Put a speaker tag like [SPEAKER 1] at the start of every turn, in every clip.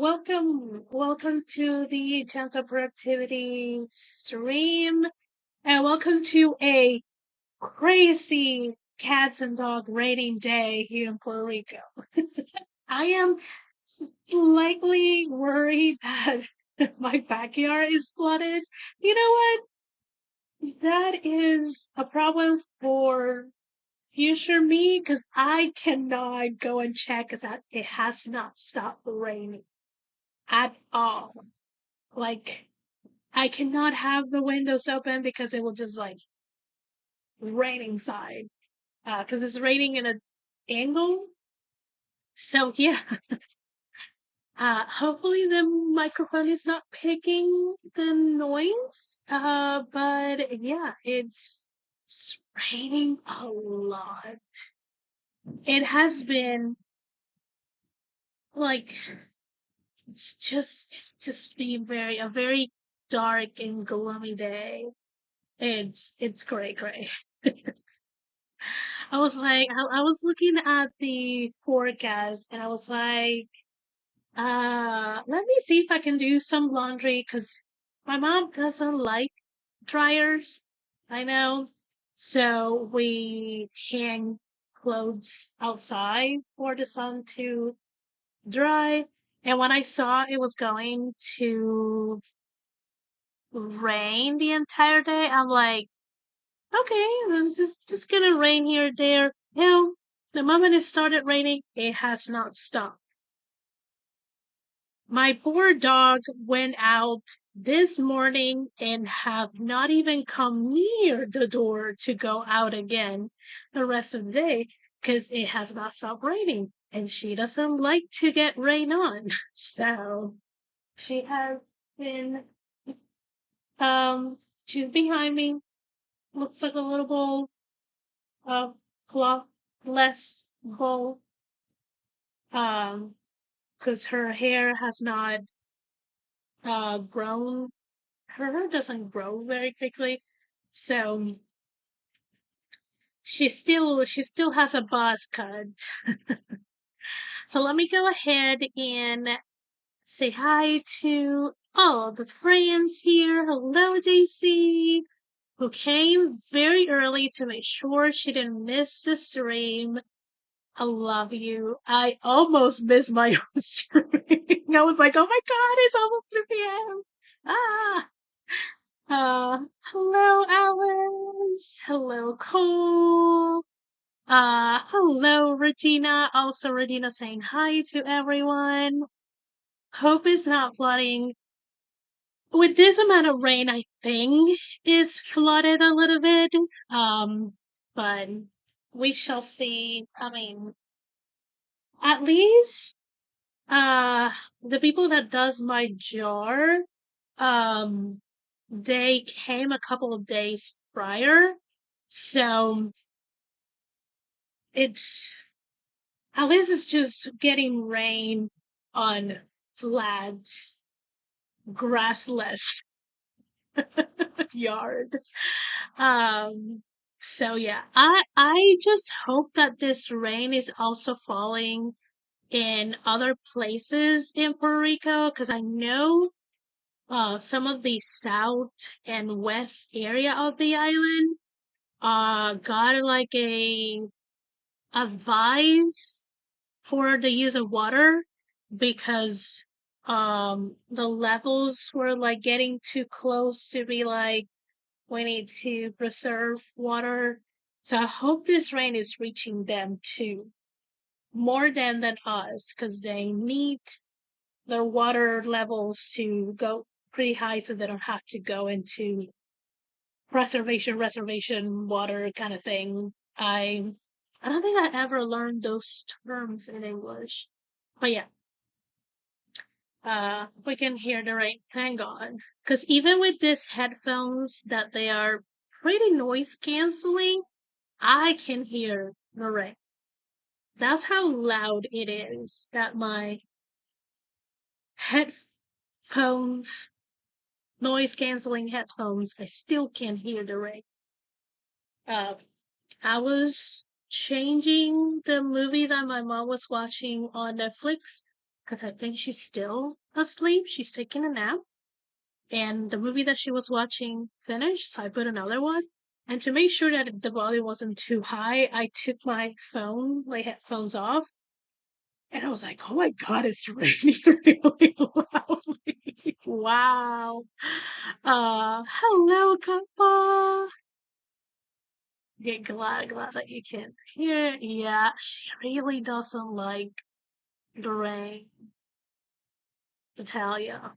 [SPEAKER 1] welcome to the Gentle Productivity stream, and welcome to a crazy cats and dog rating day here in Puerto Rico. I am slightly worried that my backyard is flooded. You know what? That is a problem for future me because I cannot go and check because it has not stopped raining at all. Like, I cannot have the windows open because it will just like rain inside. Because it's raining in an angle. So yeah. Hopefully the microphone is not picking the noise. But yeah, it's raining a lot. It has been like it's just been a very dark and gloomy day. It's great. I was looking at the forecast and I was like, let me see if I can do some laundry because my mom doesn't like dryers. I know. So we hang clothes outside for the sun to dry. And when I saw it was going to rain the entire day, I'm like, okay, it's just gonna rain here or there. You the moment it started raining, it has not stopped. My poor dog went out this morning and have not even come near the door to go out again the rest of the day because it has not stopped raining and she doesn't like to get rain on. So she has been um she's behind me, looks like a little bowl of cloth-less bowl, um, because her hair has not grown. Her hair doesn't grow very quickly, so she still has a buzz cut. So let me go ahead and say hi to all the friends here. Hello, JC, who came very early to make sure she didn't miss the stream. I love you. I almost missed my own stream. I was like, oh my god, it's almost 2 p.m. Ah. Hello, Alice. Hello, Cole. Hello, Regina. Also, Regina saying hi to everyone. Hope it's not flooding. With this amount of rain, I think is flooded a little bit. But we shall see. I mean, at least Uh, the people that does my jar, um, they came a couple of days prior, so it's at least it's just getting rain on flat, grassless yard. Um, so yeah, I just hope that this rain is also falling in other places in Puerto Rico because I know some of the south and west area of the island got like a advice for the use of water because the levels were like getting too close to be like we need to preserve water. So I hope this rain is reaching them too, more than us, because they need their water levels to go pretty high so they don't have to go into reservation water kind of thing. I don't think I ever learned those terms in English. But yeah, we can hear the rain. Thank God. Because even with these headphones that they are pretty noise canceling, I can hear the rain. That's how loud it is that my headphones, noise canceling headphones, I still can hear the rain. Uh, I was changing the movie that my mom was watching on Netflix because I think she's still asleep. She's taking a nap. And the movie that she was watching finished, so I put another one. And to make sure that the volume wasn't too high, I took my phone, my headphones off, and I was like, "Oh my god, it's raining really loudly!" Wow. Hello, Kappa. Get glad that you can hear. Yeah, she really doesn't like the rain. Natalia.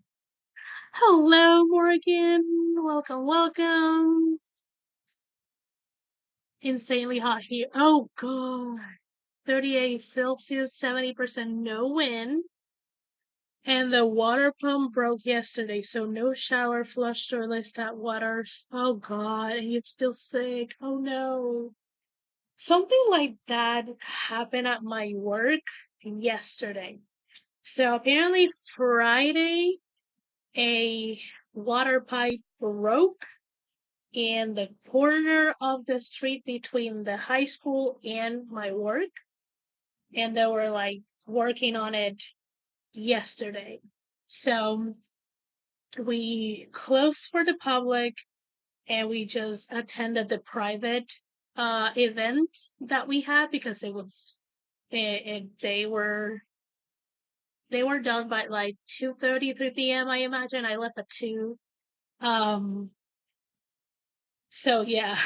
[SPEAKER 1] Hello, Morgan. Welcome, welcome. Insanely hot here. Oh, God. 38 Celsius, 70% no wind. And the water pump broke yesterday, so no shower, flushed, or list hot water. Oh, God. And you're still sick. Oh, no. Something like that happened at my work yesterday. So apparently, Friday, a water pipe broke in the corner of the street between the high school and my work, and they were like working on it yesterday. So we closed for the public and we just attended the private event that we had because they were done by like 2:30, 3 p.m. I imagine. I left at 2. Um So yeah,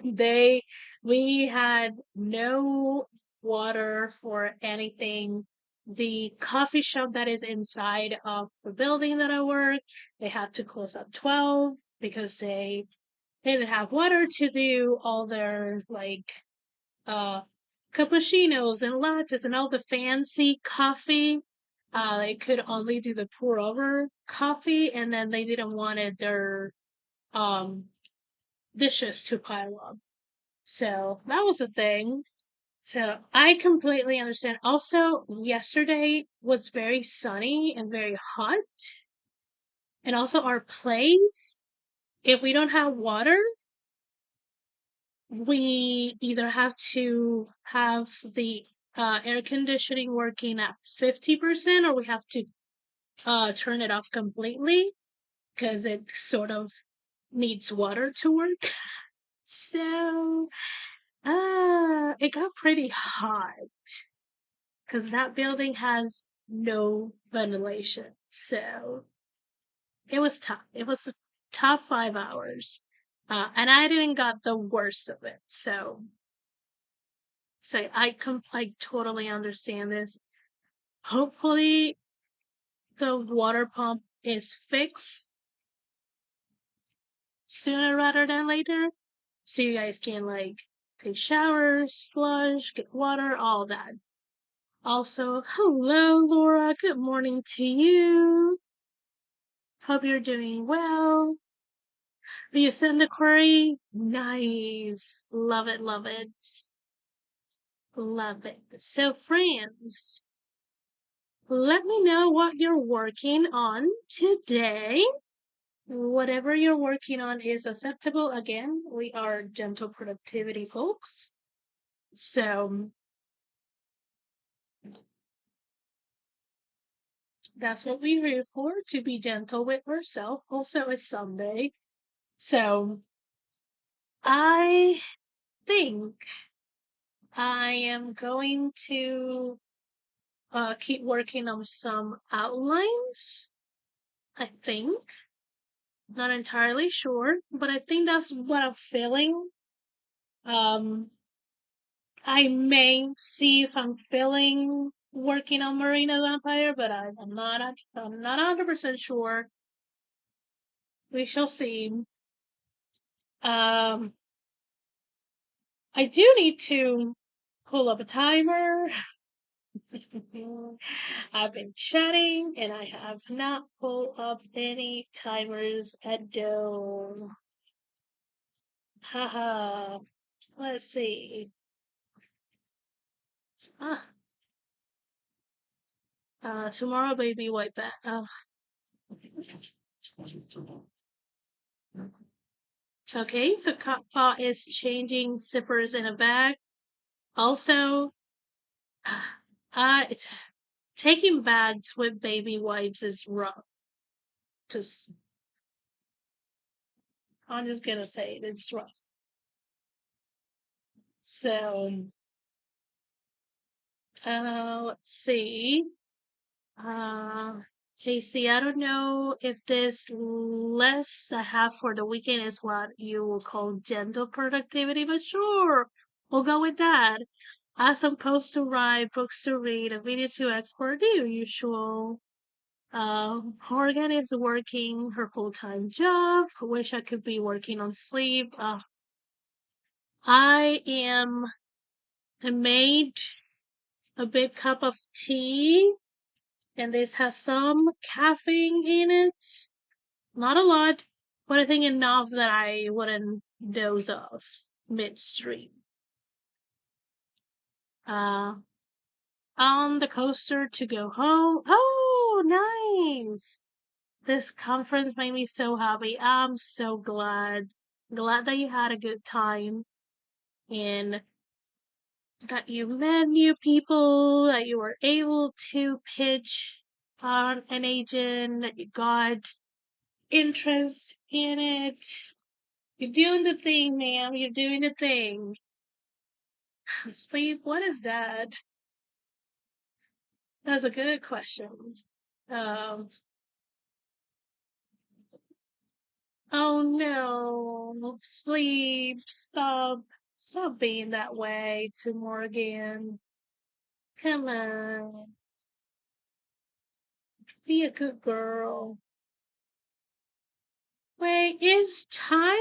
[SPEAKER 1] they we had no water for anything. The coffee shop that is inside of the building that I work, they had to close at 12 because they didn't have water to do all their like uh cappuccinos and lattes and all the fancy coffee. They could only do the pour over coffee, and then they didn't wanted their um dishes to pile up. So that was the thing. So I completely understand. Also, yesterday was very sunny and very hot. And also, our place, if we don't have water, we either have to have the air conditioning working at 50% or we have to turn it off completely because it sort of needs water to work. So it got pretty hot because that building has no ventilation. So it was tough. It was a tough 5 hours. And I didn't got the worst of it. So I totally understand this. Hopefully the water pump is fixed sooner rather than later. So you guys can like take showers, flush, get water, all that. Also, hello, Laura. Good morning to you. Hope you're doing well. You send a query? Nice. Love it, love it. Love it. So, friends, let me know what you're working on today. Whatever you're working on is acceptable. Again, we are gentle productivity folks. So, that's what we're here for, to be gentle with ourselves. Also, it's Sunday. So, I think I am going to keep working on some outlines. I think. Not entirely sure, but I think that's what I'm feeling. Um, I may see if I'm feeling working on Marina the Vampire, but I'm not 100% sure. We shall see. Um, I do need to pull up a timer. I've been chatting and I have not pulled up any timers at all. Haha. Let's see. Ah, tomorrow baby white bat. Oh. Okay, so Kappa is changing zippers in a bag. Also, it's taking baths with baby wipes is rough. Just, I'm just gonna say it's rough. So, let's see. Uh, Casey, I don't know if this list I have for the weekend is what you will call gentle productivity, but sure, we'll go with that. I have some posts to write, books to read, a video to export, the usual. Morgan is working her full-time job. Wish I could be working on sleep. I made a big cup of tea, and this has some caffeine in it. Not a lot, but I think enough that I wouldn't doze off midstream. Uh, on the coaster to go home. Oh, nice! This conference made me so happy. I'm so glad. Glad that you had a good time and that you met new people, that you were able to pitch on an agent, that you got interest in it. You're doing the thing, ma'am. You're doing the thing. Sleep, what is that? That's a good question. Um, oh no. Sleep, stop. Stop being that way to Morgan. Come on. Be a good girl. Wait, is Time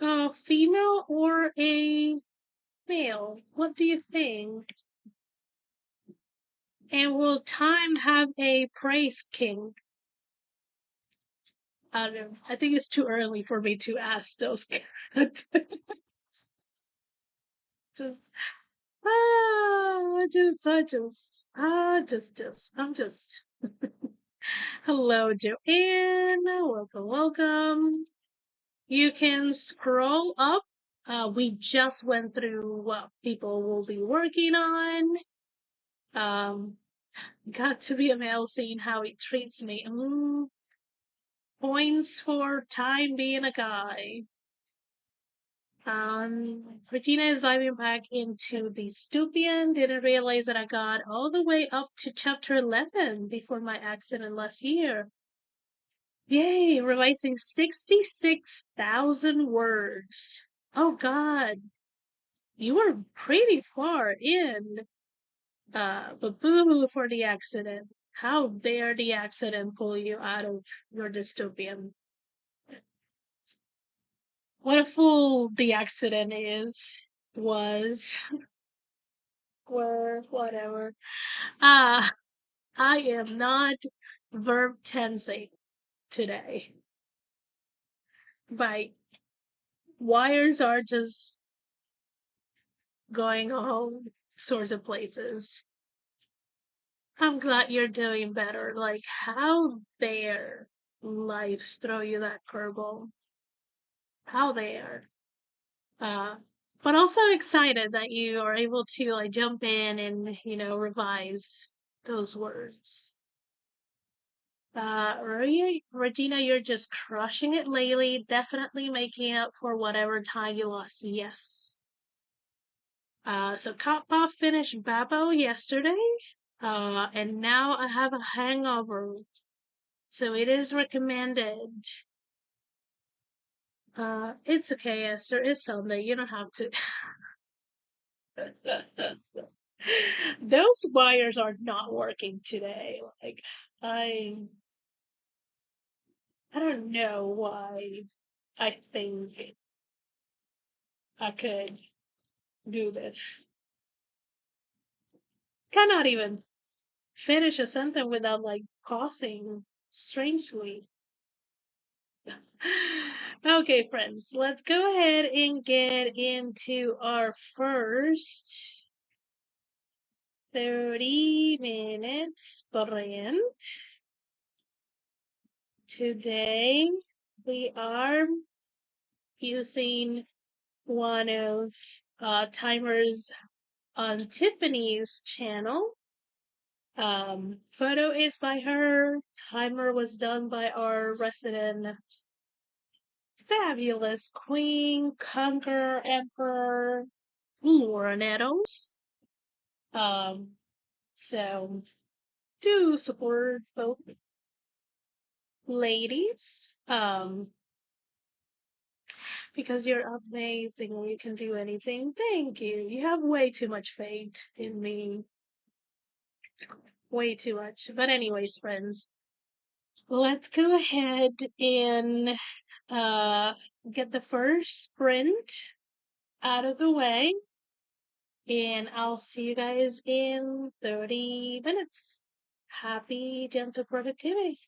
[SPEAKER 1] a female or a male? What do you think? And will Time have a praise king? I don't know. I think it's too early for me to ask those. just, I'm just. Hello, Joanne. Welcome, welcome. You can scroll up. We just went through what people will be working on. Um, got to be a male, seeing how he treats me. Points for Time being a guy. Regina is diving back into the Stupian. Didn't realize that I got all the way up to chapter 11 before my accident last year. Yay, revising 66,000 words. Oh God, you were pretty far in. But boo for the accident. How dare the accident pull you out of your dystopian? What a fool the accident was, were, whatever. Ah, I am not verb tensing today. My wires are just going all sorts of places. I'm glad you're doing better. Like, how dare life throw you that curveball? How dare? Uh, but also excited that you are able to like jump in and revise those words. Regina, you're just crushing it lately. Definitely making up for whatever time you lost. Yes. So Kappa finished Babo yesterday. And now I have a hangover. So it is recommended. It's okay, Esther. It's Sunday. You don't have to. Those wires are not working today. Like, I I don't know why I think I could do this. Cannot even finish a sentence without like pausing strangely. Okay, friends, let's go ahead and get into our first 30 minutes sprint. Today, we are using one of Timer's on Tiffany's channel. Photo is by her. Timer was done by our resident fabulous queen, conqueror, emperor, Laura Nettles. Um, so do support both ladies. Because you're amazing and you can do anything. Thank you. You have way too much faith in me. Way too much. But anyways, friends, let's go ahead and uh get the first sprint out of the way. And I'll see you guys in 30 minutes. Happy dental productivity.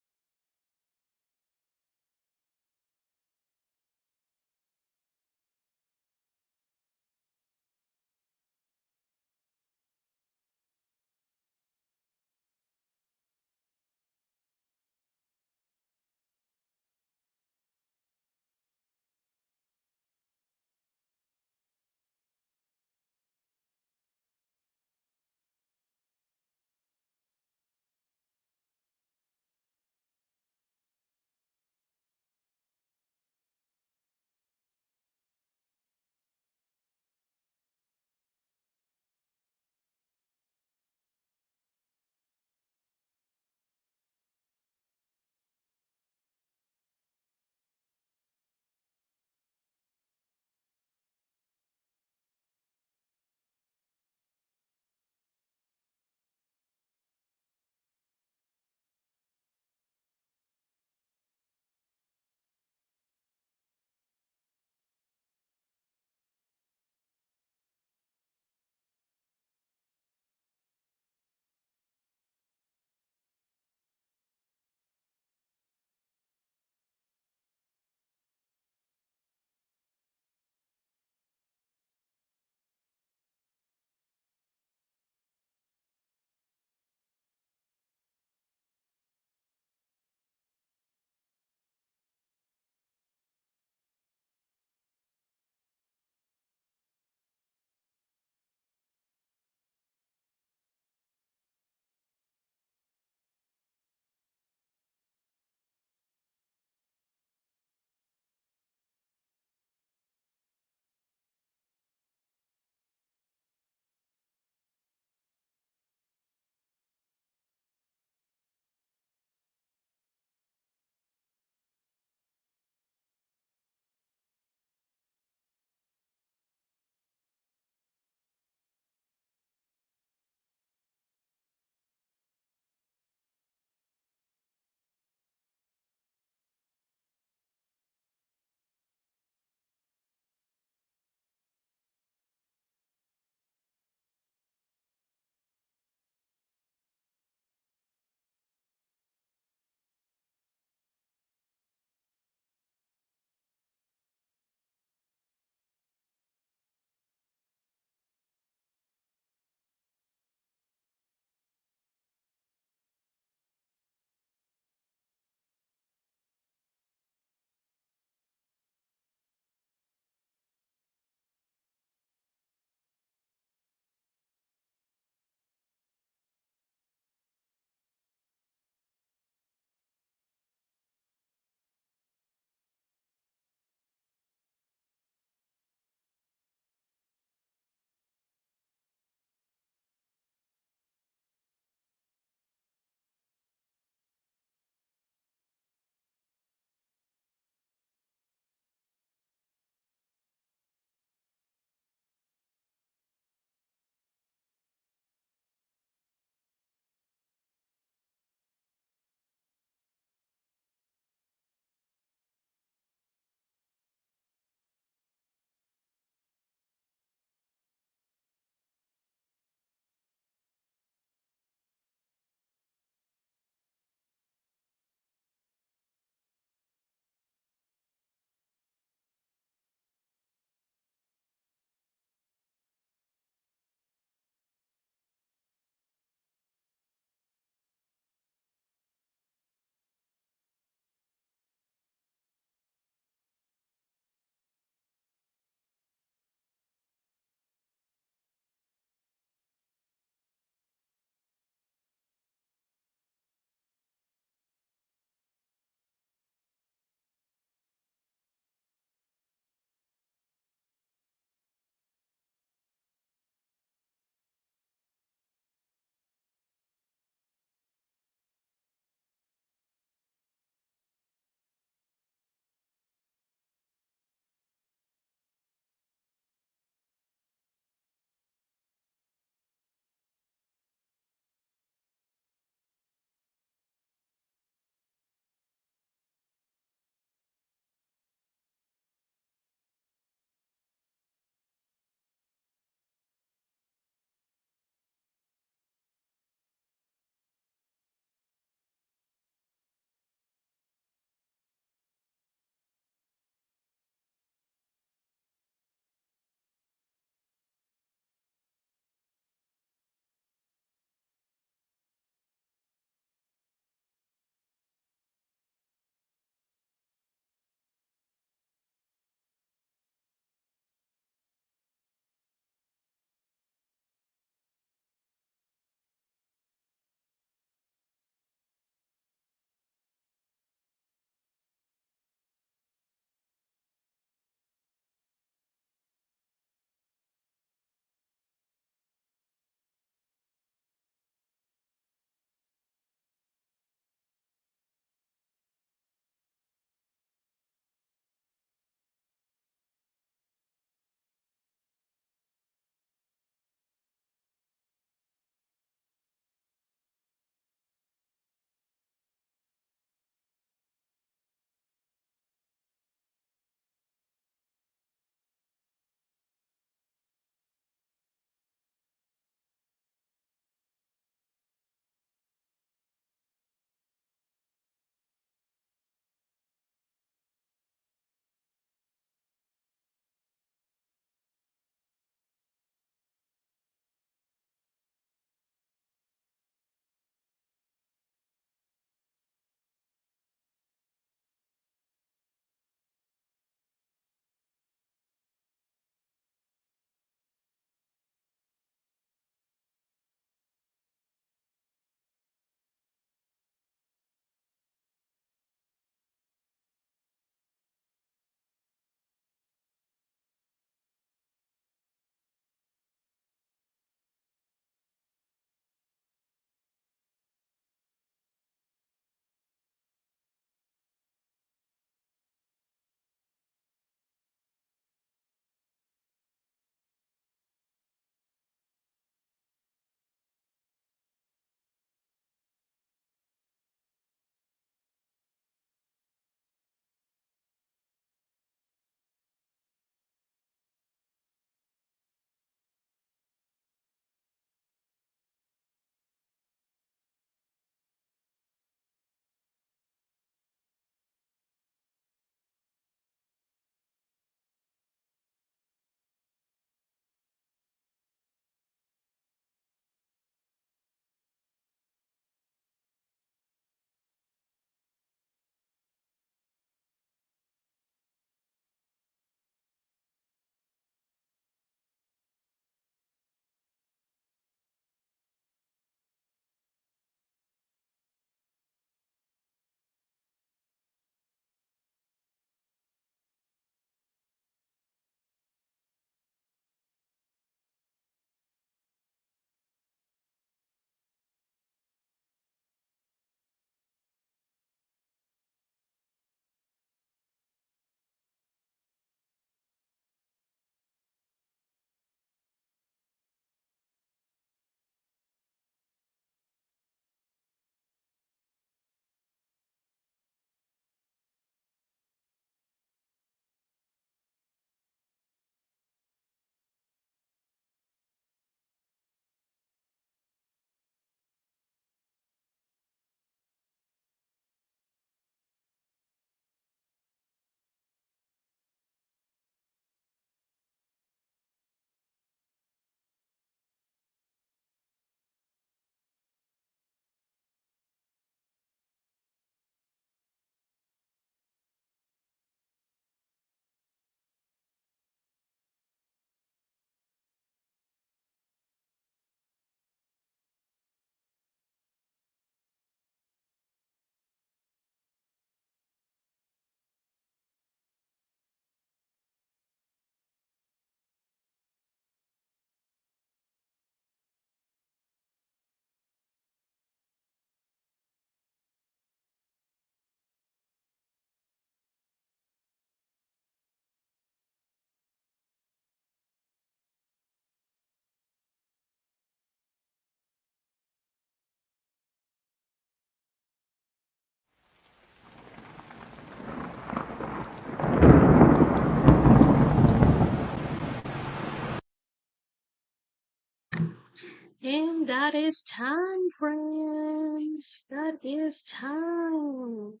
[SPEAKER 1] And that is time, friends. That is time.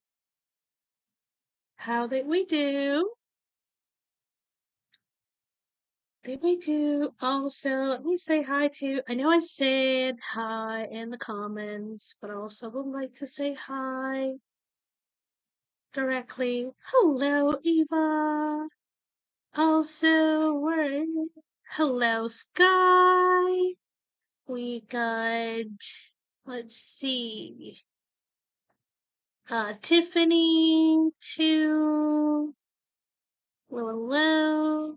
[SPEAKER 1] How did we do? Did we do? Also, let me say hi to. I know I said hi in the comments, but I also would like to say hi directly. Hello, Eva. Also, hello, Sky. We got, let's see, Tiffany, too. Hello.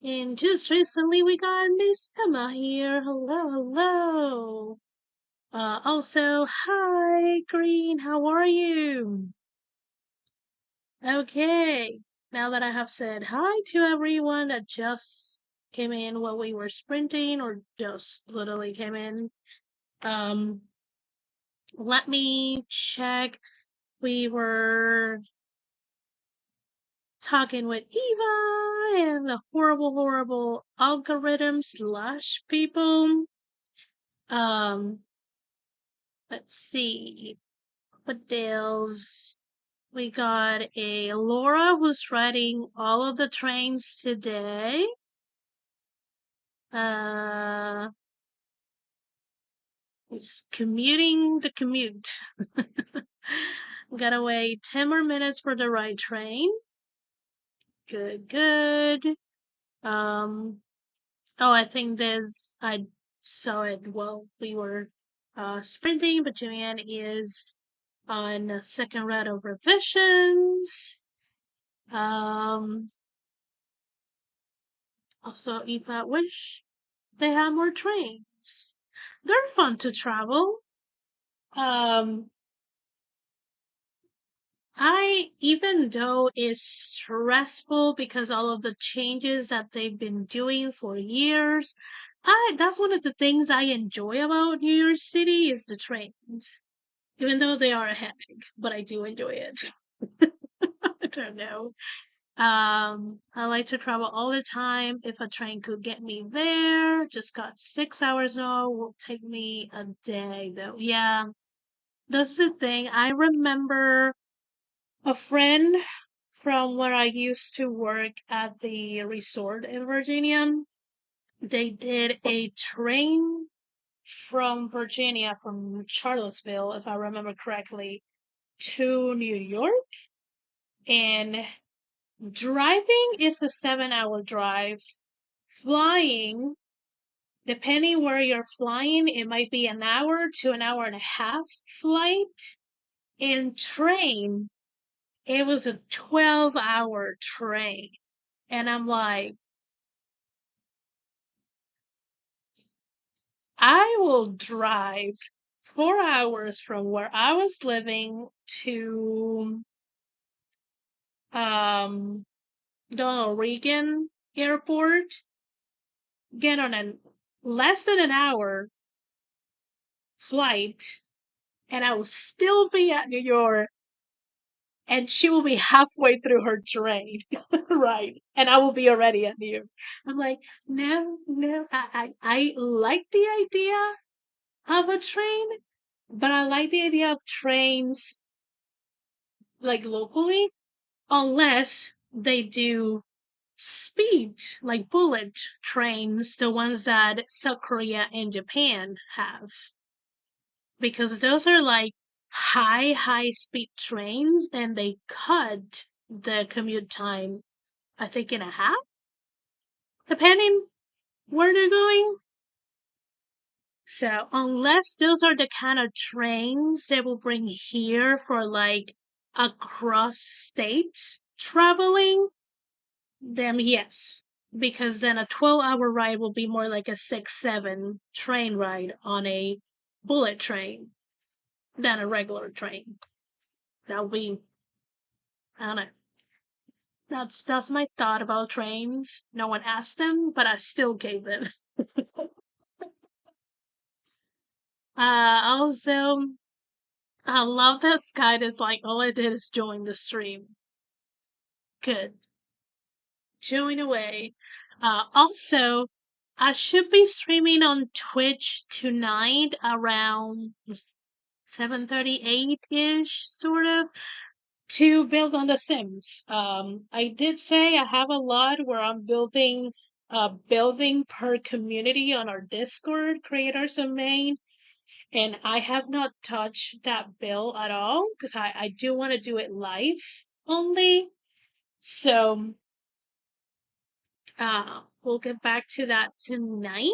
[SPEAKER 1] And just recently we got Miss Emma here. Hello, hello. Also, hi, Green. How are you? Okay. Now that I have said hi to everyone that just came in while we were sprinting or just literally came in, um, let me check. We were talking with Eva and the horrible, horrible algorithm slash people. Um, let's see. What else? We got a Laura who's riding all of the trains today. Uh, it's commuting the commute. Gotta wait 10 more minutes for the right train. Good, good. Um, oh, I think I saw it while we were sprinting, but Julianne is on a second round of revisions. Um, also, if I wish they had more trains. They're fun to travel. Um, even though it's stressful because all of the changes that they've been doing for years, that's one of the things I enjoy about New York City is the trains. Even though they are a headache, but I do enjoy it. I don't know. I like to travel all the time. If a train could get me there, just got 6 hours now, will take me a day though. Yeah, that's the thing. I remember a friend from where I used to work at the resort in Virginia. They did a train from Virginia, from Charlottesville, if I remember correctly, to New York. And driving is a 7 hour drive. Flying, depending where you're flying, it might be an hour to an hour and a half flight. And train, it was a 12-hour train. And I'm like, I will drive 4 hours from where I was living to um Donald Reagan Airport, get on a less than an hour flight, and I will still be at New York, and she will be halfway through her train, right? And I will be already at New York. I'm like, no, no, I like the idea of a train, but I like the idea of trains like locally, unless they do speed, like bullet trains, the ones that South Korea and Japan have. Because those are like high speed trains and they cut the commute time, I think, in a half, depending where they're going. So, unless those are the kind of trains they will bring here for like across state traveling, then yes. Because then a 12-hour ride will be more like a 6, 7 train ride on a bullet train than a regular train. That would be, I don't know. That's my thought about trains. No one asked them, but I still gave it. Also, I love that Sky is like, all I did is join the stream. Good. Join away. Also, I should be streaming on Twitch tonight around 7:38 ish, sort of, to build on The Sims. I did say I have a lot where I'm building building per community on our Discord, creators of main, and I have not touched that bill at all because I do want to do it live only. So we'll get back to that tonight.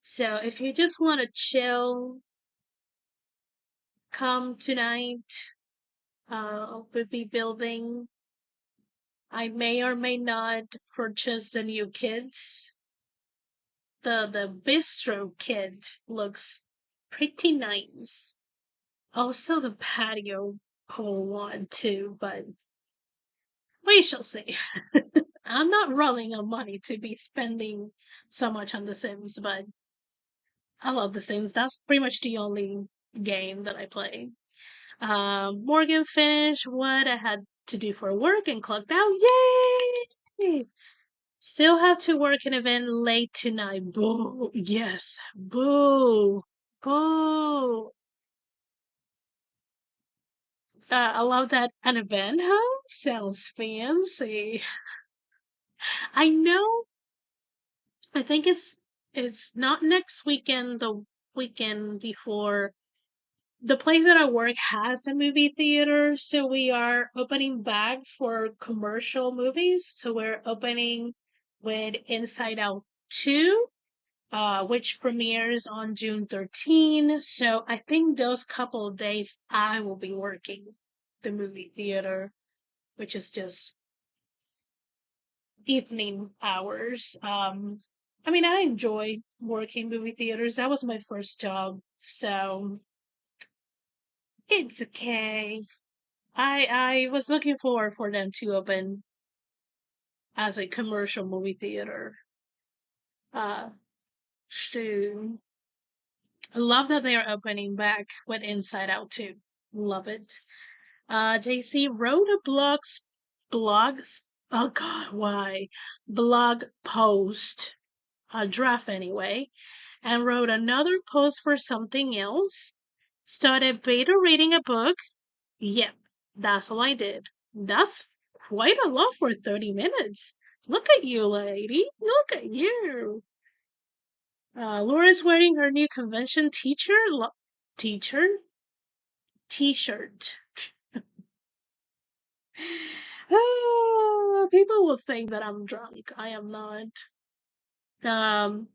[SPEAKER 1] So if you just want to chill, come tonight. We'll be building. I may or may not purchase the new kits. The bistro kit looks pretty nice. Also the patio pole one too, but we shall see. I'm not running on money to be spending so much on The Sims, but I love The Sims. That's pretty much the only game that I play. Morgan finished what I had to do for work and clocked out. Yay! Still have to work an event late tonight. Boo! Yes, boo! Boo! I love that. An event, huh? Sounds fancy. I know. I think it's not next weekend. The weekend before. The place that I work has a movie theater, so we are opening back for commercial movies. So we're opening with Inside Out 2, which premieres on June 13. So I think those couple of days I will be working the movie theater, which is just evening hours. I mean, I enjoy working movie theaters. That was my first job, so it's okay. I was looking forward for them to open as a commercial movie theater uh soon. I love that they are opening back with Inside Out too. Love it. JC wrote a blogs oh god, why? Blog post, a draft anyway, and wrote another post for something else. Started beta reading a book. Yep, that's all I did. That's quite a lot for 30 minutes. Look at you, lady. Look at you. Laura's wearing her new convention teacher t-shirt. Oh, people will think that I'm drunk. I am not. Um,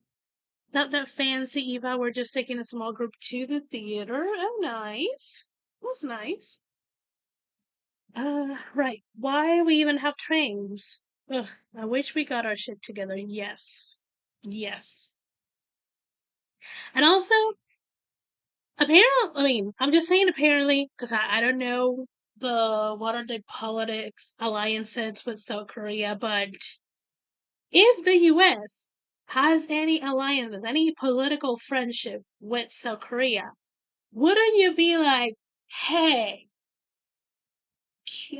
[SPEAKER 1] not that fancy, Eva. We're just taking a small group to the theater. Oh, nice. That's nice. Right. Why we even have trains? Ugh, I wish we got our shit together. Yes. Yes. And also, apparently, I mean, I'm just saying apparently, because I don't know what are the politics alliances with South Korea, but if the US has any alliances, any political friendship with South Korea, wouldn't you be like, hey,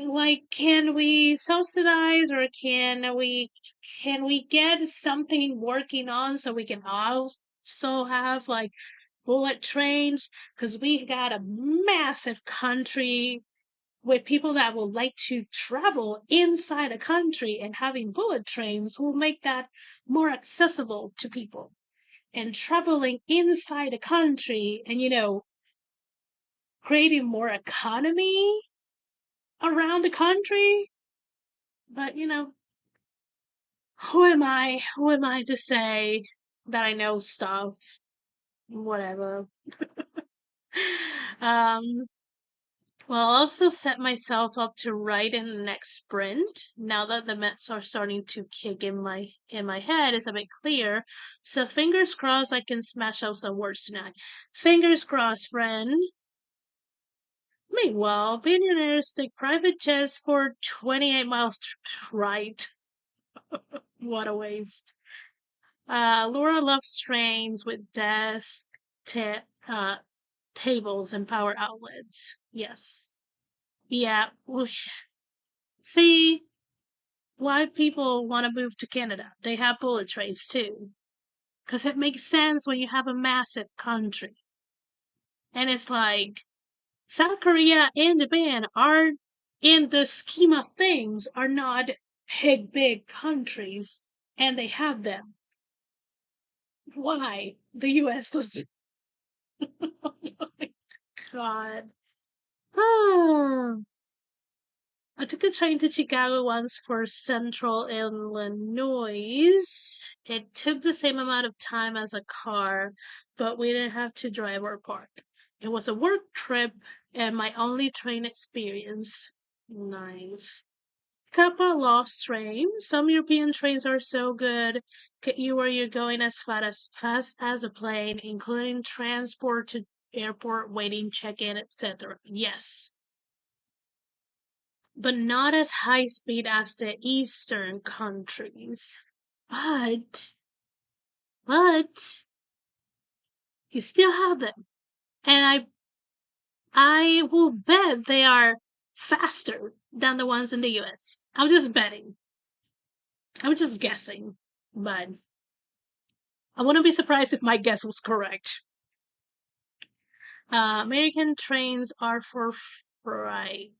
[SPEAKER 1] like can we subsidize or can we get something working on so we can also have like bullet trains because we got a massive country with people that would like to travel inside a country, and having bullet trains will make that more accessible to people, and traveling inside a country and creating more economy around the country. But who am I? Who am I to say that I know stuff? Whatever. um, well, I'll also set myself up to write in the next sprint. Now that the Mets are starting to kick in my head, it's a bit clear. So fingers crossed I can smash out some words tonight. Fingers crossed, friend. Meanwhile, billionaires take private jets for 28 miles right. What a waste. Laura loves trains with desks, uh, tables, and power outlets. Yes. Yeah. See, why people want to move to Canada. They have bullet trains too. Because it makes sense when you have a massive country. And it's like South Korea and Japan are, in the scheme of things, are not big countries, and they have them. Why the U.S. doesn't? Oh my God. Oh. I took a train to Chicago once for Central Illinois. It took the same amount of time as a car, but we didn't have to drive or park. It was a work trip and my only train experience. Nice. Kappa loves trains. Some European trains are so good, get you where you're going as fast as a plane, including transport to airport, waiting, check-in, etc. Yes, but not as high speed as the eastern countries. But but you still have them. And I will bet they are faster than the ones in the US. I'm just betting. I'm just guessing. But I wouldn't be surprised if my guess was correct. American trains are for freight.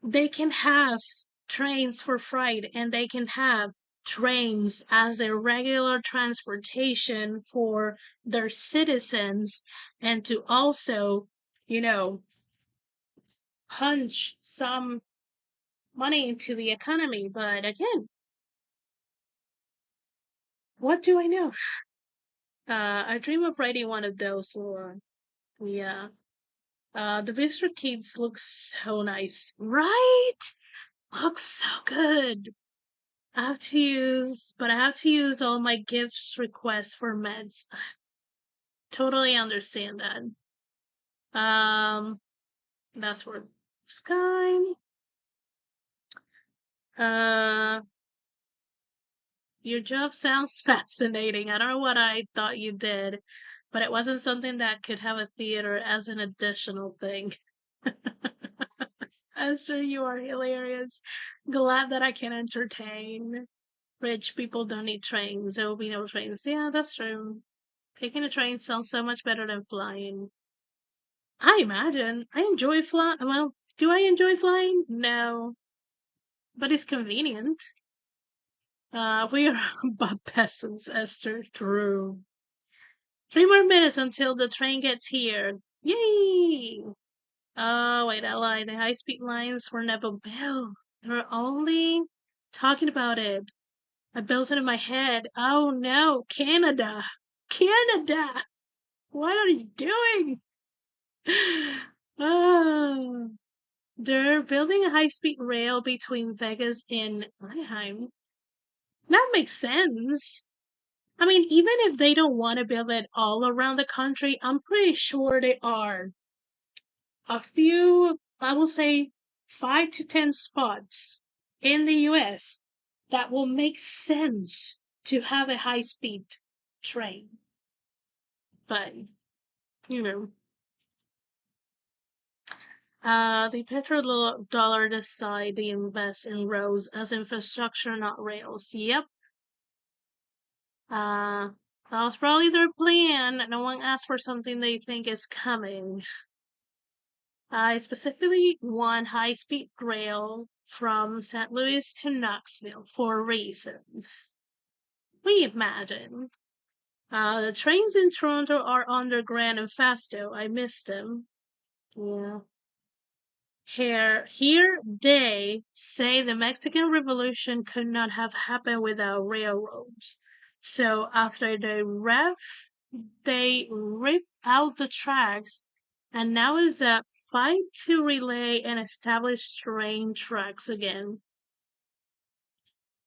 [SPEAKER 1] They can have trains for freight and they can have trains as a regular transportation for their citizens and to also, you know, punch some money into the economy. But again, what do I know? I dream of writing one of those, or yeah. The Vista Kids look so nice, right? Looks so good. I have to use all my gifts requests for meds. Totally understand that. That's for Sky. Uh, your job sounds fascinating. I don't know what I thought you did, but it wasn't something that could have a theater as an additional thing. Esther, you are hilarious. Glad that I can entertain. Rich people don't need trains. There will be no trains. Yeah, that's true. Taking a train sounds so much better than flying. I imagine. I enjoy flying. Well, do I enjoy flying? No, but it's convenient. We are but peasants, Esther. True. 3 more minutes until the train gets here. Yay! Oh, wait, I lied. The high speed lines were never built. They're only talking about it. I built it in my head. Oh no, Canada! Canada! What are you doing? Oh, they're building a high speed rail between Vegas and Anaheim. That makes sense. I mean, even if they don't want to build it all around the country, I'm pretty sure they are a few, I will say 5 to 10 spots in the US that will make sense to have a high speed train. But, you know, the petrodollar decide to invest in roads as infrastructure, not rails. Yep. That was probably their plan. No one asked for something they think is coming. I specifically want high-speed rail from St. Louis to Knoxville for reasons. We imagine. The trains in Toronto are underground and fast though. I missed them. Yeah. Here they say the Mexican Revolution could not have happened without railroads. So after they ripped out the tracks, and now is a fight to relay and establish train tracks again.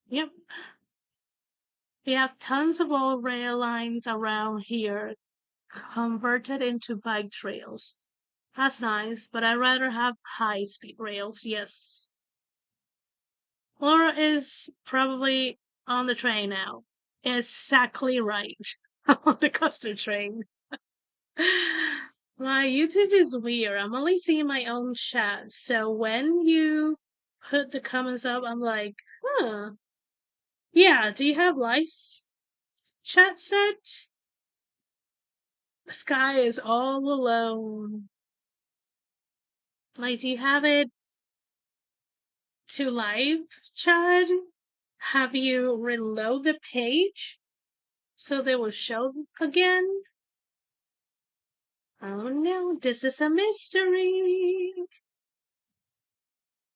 [SPEAKER 1] Yep, they have tons of old rail lines around here converted into bike trails. That's nice, but I'd rather have high speed rails, yes. Laura is probably on the train now. Exactly right. On the custard train. My YouTube is weird. I'm only seeing my own chat. So when you put the comments up. I'm like, huh. Yeah, do you have lice? Chat set? Sky is all alone. Like, do you have it to live, Chad? Have you reload the page so they will show again? Oh no, this is a mystery.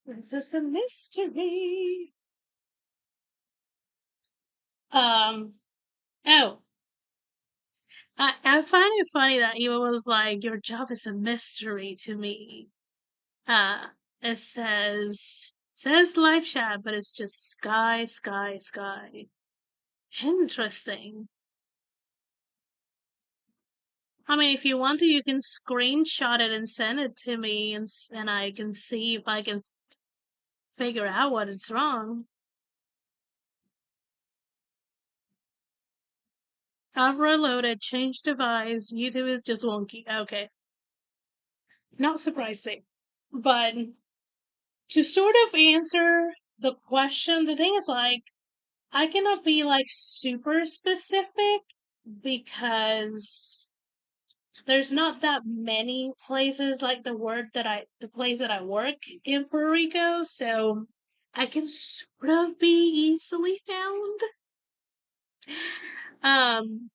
[SPEAKER 1] This is a mystery. Um, oh, I find it funny that Eva was like, your job is a mystery to me. Uh, it says live chat, but it's just sky, sky, sky. Interesting. I mean, if you want to, you can screenshot it and send it to me, and I can see if I can figure out what it's wrong. I've reloaded, changed device. YouTube is just wonky. Okay, not surprising, but to sort of answer the question, the thing is like I cannot be like super specific because there's not that many places like the place that I work in Puerto Rico, so I can sort of be easily found. Um,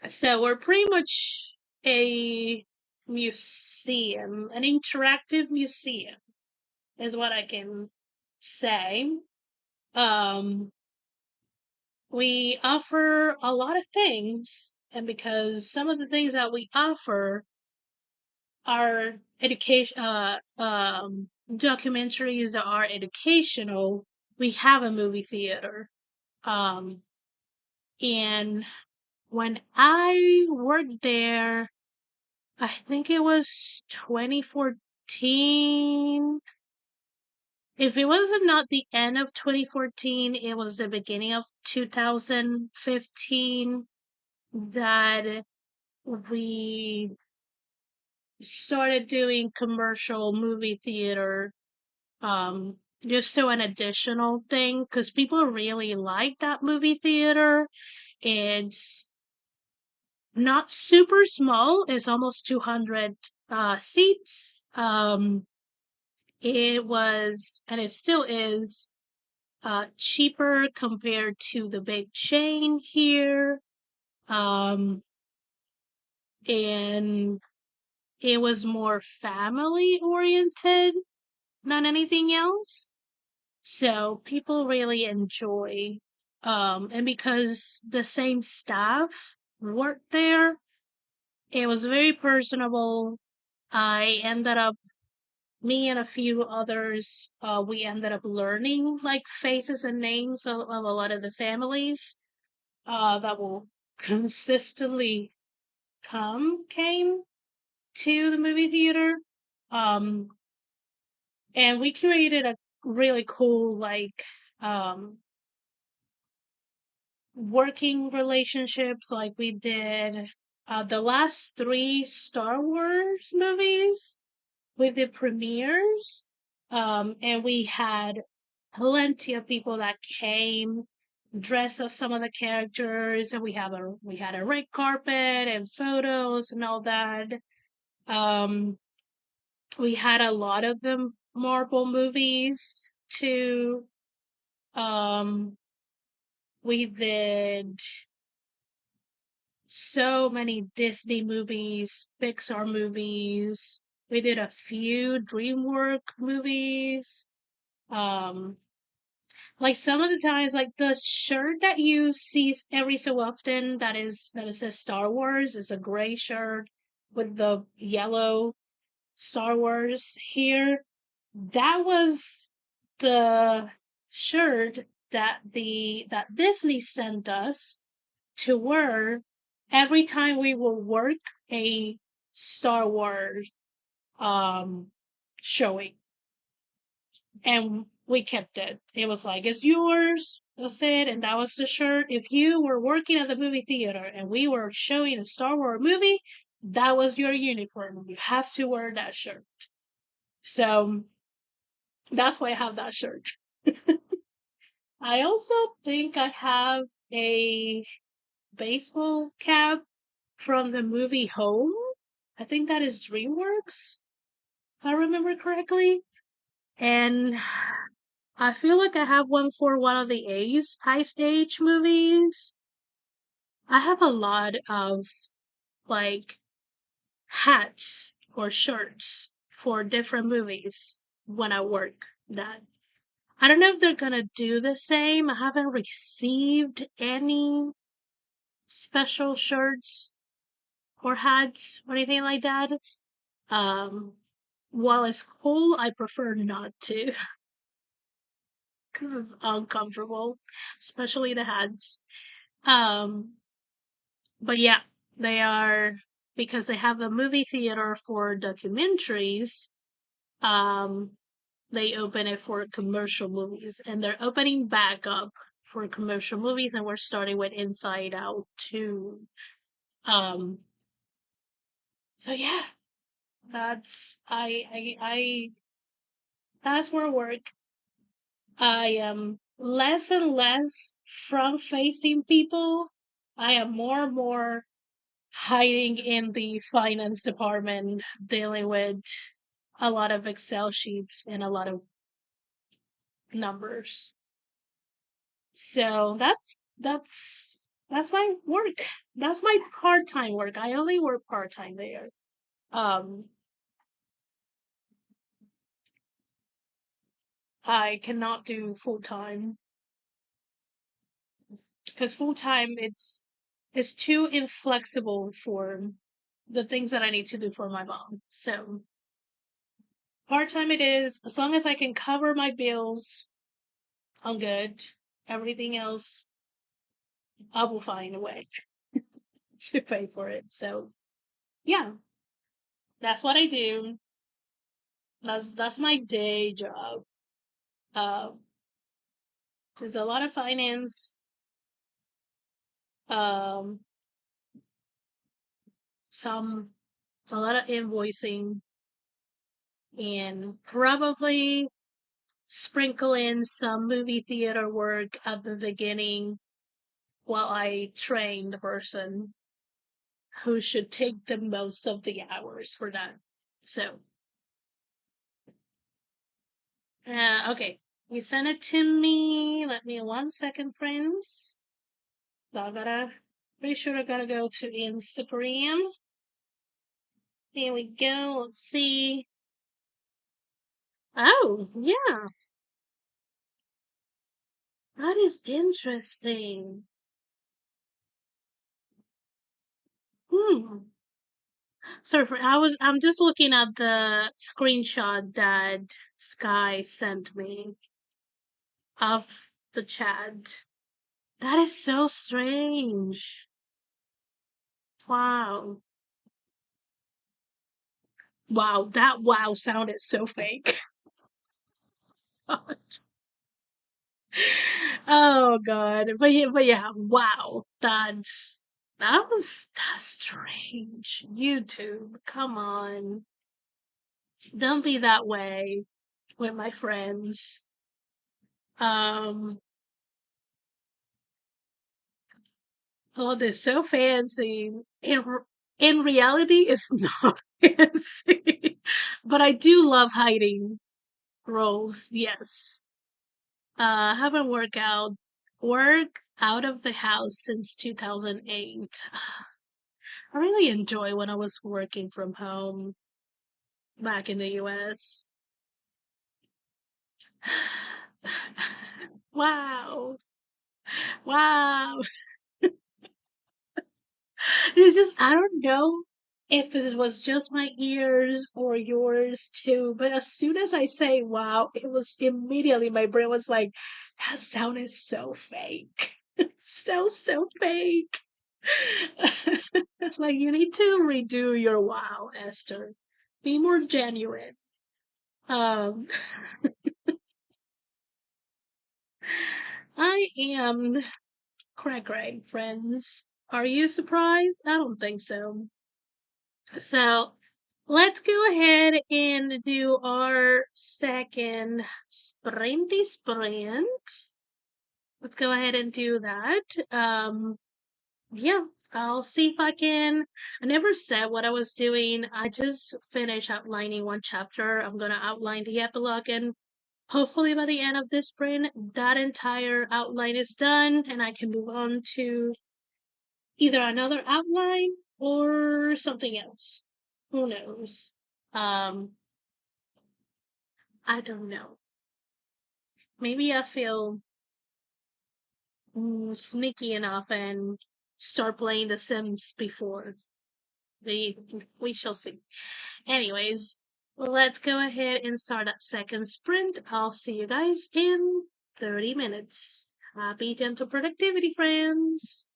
[SPEAKER 1] so we're pretty much a museum, an interactive museum is what I can say. Um, we offer a lot of things, and because some of the things that we offer are education documentaries that are educational, we have a movie theater. Um, and when I worked there, I think it was 2014. If it wasn't not the end of 2014, it was the beginning of 2015 that we started doing commercial movie theater, just so an additional thing because people really like that movie theater. It's not super small, it's almost 200 seats. It was, and it still is, cheaper compared to the big chain here. Um, and it was more family oriented than anything else. So people really enjoy, and because the same staff worked there, it was very personable. I ended up, me and a few others, we ended up learning like faces and names of a lot of the families that will consistently came to the movie theater. Um, and we created a really cool um working relationships like we did the last three Star Wars movies with the premieres. And we had plenty of people that came dressed as some of the characters, and we had a red carpet and photos and all that. Um, we had a lot of the Marvel movies too. Um, we did so many Disney movies, Pixar movies. We did a few DreamWorks movies. Um, like some of the times, like the shirt that you see every so often that it says Star Wars is a gray shirt with the yellow Star Wars here. That was the shirt that Disney sent us to wear every time we will work a Star Wars um showing, and we kept it. It was like, it's yours. That's it, and that was the shirt. If you were working at the movie theater and we were showing a Star Wars movie, that was your uniform. You have to wear that shirt. So That's why I have that shirt. I also think I have a baseball cap from the movie Home. I think that is DreamWorks, if I remember correctly. And I feel like I have one for one of the Ice Age movies. I have a lot of like hats or shirts for different movies when I work that I don't know if they're gonna do the same. I haven't received any special shirts or hats or anything like that. Um, while it's cool, I prefer not to because it's uncomfortable, especially the hats. Um, but yeah, they are because they have a movie theater for documentaries. Um, they open it for commercial movies, and they're opening back up for commercial movies, and we're starting with Inside Out 2. Um, so yeah, I that's where I work. I am less and less front facing people. I am more and more hiding in the finance department, dealing with a lot of Excel sheets and a lot of numbers. So that's my work. That's my part time work. I only work part time there. Um, I cannot do full time because full time it's too inflexible for the things that I need to do for my mom. So part time it is. As long as I can cover my bills, I'm good. Everything else, I will find a way to pay for it. So yeah, that's what I do. That's my day job. Uh, there's a lot of finance, um, some a lot of invoicing, and probably sprinkle in some movie theater work at the beginning while I train the person who should take the most of the hours for that. So, okay, you sent it to me. Let me 1 second, friends. So I gotta, pretty sure I gotta go to Instagram. Here we go. Let's see. Oh, yeah, that is interesting. Hmm. So for I'm just looking at the screenshot that Sky sent me of the chat. That is so strange. Wow. Wow, that wow sounded so fake. Oh god. But yeah, wow. That's strange. YouTube, come on. Don't be that way with my friends. Um oh, they're so fancy. In reality, it's not fancy. But I do love hiding roles, yes. I haven't work out of the house since 2008. I really enjoy when I was working from home back in the US. Wow. Wow. It's just, I don't know if it was just my ears or yours too, but as soon as I say wow, it was immediately my brain was like, that sound is so fake. So fake. Like, you need to redo your wow, Esther. Be more genuine. Um, I am cray friends. Are you surprised? I don't think so. So, Let's go ahead and do our second sprinty sprint. Let's go ahead and do that. Yeah, I'll see if I can. I never said what I was doing. I just finished outlining one chapter. I'm gonna outline the epilogue, and hopefully by the end of this sprint, that entire outline is done, and I can move on to either another outline or something else. Who knows? Um, I don't know. Maybe I feel sneaky enough and start playing The Sims before we shall see. Anyways, let's go ahead and start that second sprint. I'll see you guys in 30 minutes. Happy gentle productivity, friends!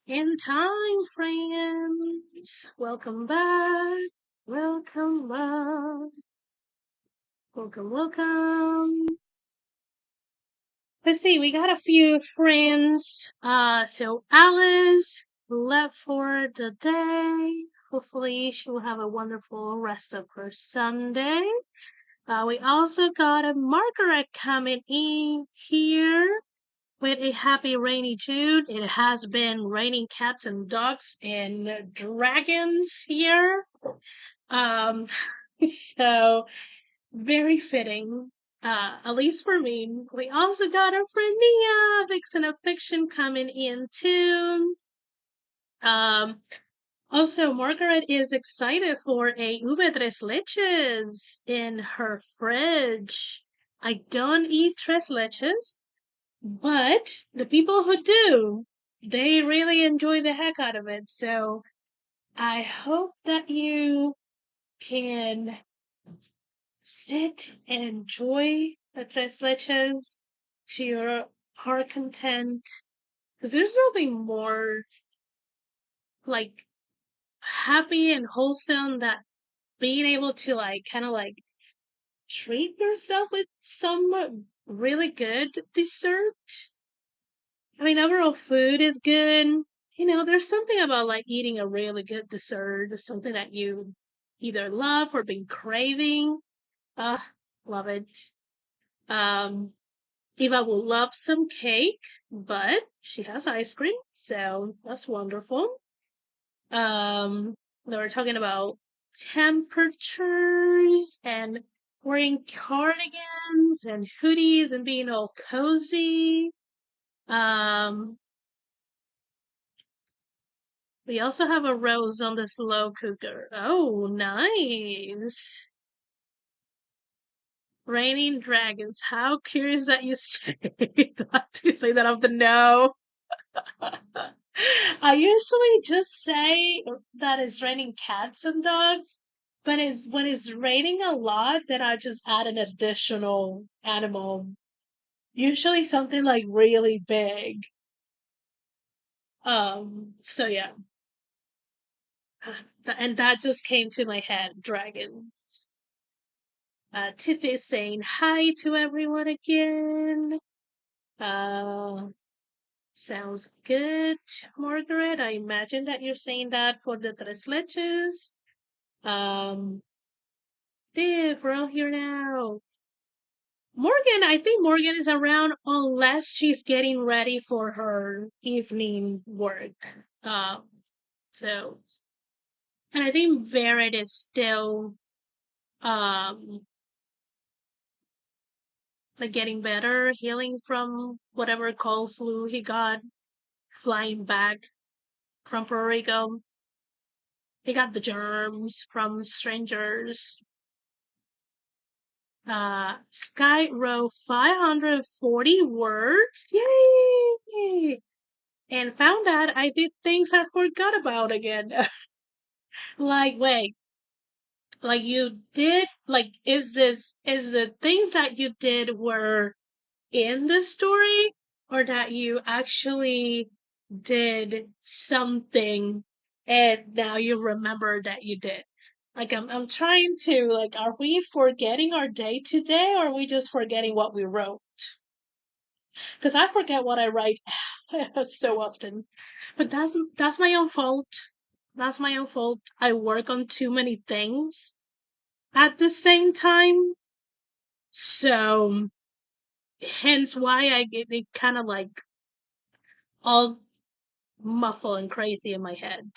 [SPEAKER 1] In time, friends. Welcome back. Welcome back. Welcome, welcome. Let's see, we got a few friends. So Alice left for the day. Hopefully she will have a wonderful rest of her Sunday. We also got a Margaret coming in here with a happy rainy June. It has been raining cats and dogs and dragons here. Um, so very fitting. At least for me. We also got our friend Nia, Vixen of Fiction, coming in too. Um, Also, Margaret is excited for a ube tres leches in her fridge. I don't eat tres leches, but the people who do, they really enjoy the heck out of it. So I hope that you can sit and enjoy the tres leches to your heart content. Because there's nothing more like happy and wholesome that being able to like kind of like treat yourself with some really good dessert. I mean, overall food is good. You know, there's something about like eating a really good dessert, something that you either love or been craving. Ah, love it. Um, Eva will love some cake, but she has ice cream, so that's wonderful. They were talking about temperatures and wearing cardigans and hoodies and being all cozy. Um, we also have a rose on the slow cooker. Oh, nice. Raining dragons. How curious that you say that. You say that off the no. I usually just say that it's raining cats and dogs, but it's when it's raining a lot, then I just add an additional animal. Usually something like really big. So yeah. And that just came to my head, dragon. Tiff is saying hi to everyone again. Uh, Sounds good, Margaret. I imagine that you're saying that for the tres leches. Um, Div, we're all here now. Morgan, I think Morgan is around unless she's getting ready for her evening work. So, and I think Vered is still, um, like getting better, healing from whatever cold flu he got flying back from Puerto Rico. He got the germs from strangers. Sky wrote 540 words. Yay! And found that I did things I forgot about again. Like, wait, like you did, like, is the things that you did were in the story or that you actually did something and now you remember that you did? Like, I'm trying to, like, are we forgetting our day today or are we just forgetting what we wrote? Because I forget what I write so often. But that's my own fault. That's my own fault. I work on too many things at the same time. So hence why I get it kind of like all muffled and crazy in my head.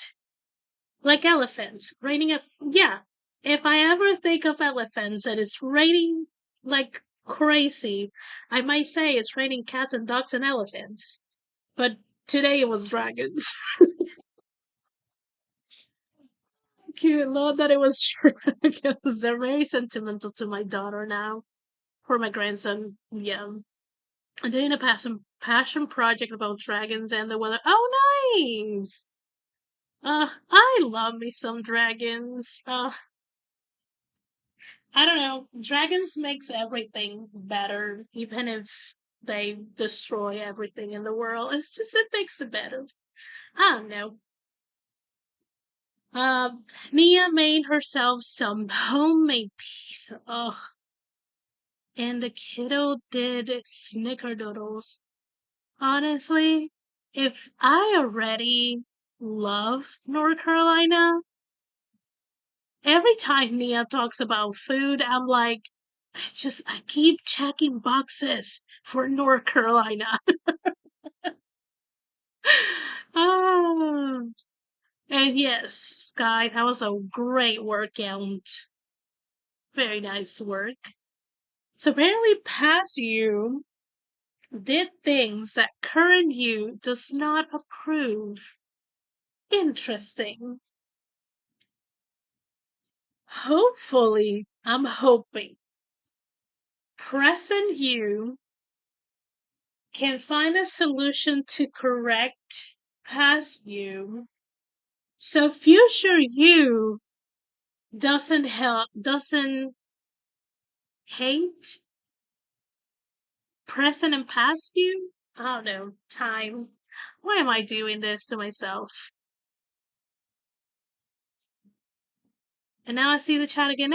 [SPEAKER 1] Like elephants. Raining yeah. If I ever think of elephants and it's raining like crazy, I might say it's raining cats and dogs and elephants. But today it was dragons. Cute. Love that it was dragons. They're very sentimental to my daughter now. For my grandson, yeah. I'm doing a passion project about dragons and the weather. Oh, nice! I love me some dragons. I don't know. Dragons makes everything better, even if they destroy everything in the world. It makes it better. I don't know. Nia made herself some homemade pizza. Ugh. And the kiddo did snickerdoodles. Honestly, if I already love North Carolina, every time Nia talks about food, I'm like, I keep checking boxes for North Carolina. Oh, and yes, Sky, that was a great workout. Very nice work. So apparently, past you did things that current you does not approve. Interesting. Hopefully, I'm hoping present you can find a solution to correct past you so future you doesn't hate present and past you. I don't know. Time. Why am I doing this to myself? And now I see the chat again.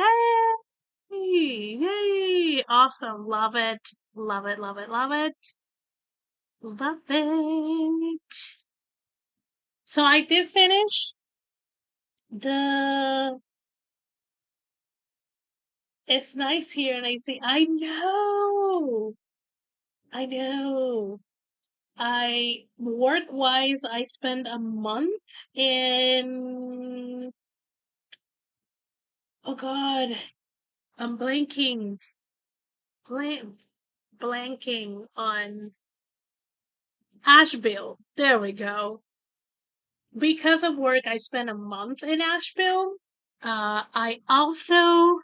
[SPEAKER 1] Hey, yay! Awesome. Love it. Love it. Love it. Love it. Love it. So I did finish the. It's nice here, and I see. I know. I know. I work wise, I spent a month in. Oh God, I'm blank, blanking on Asheville. There we go. Because of work, I spent a month in Asheville. I also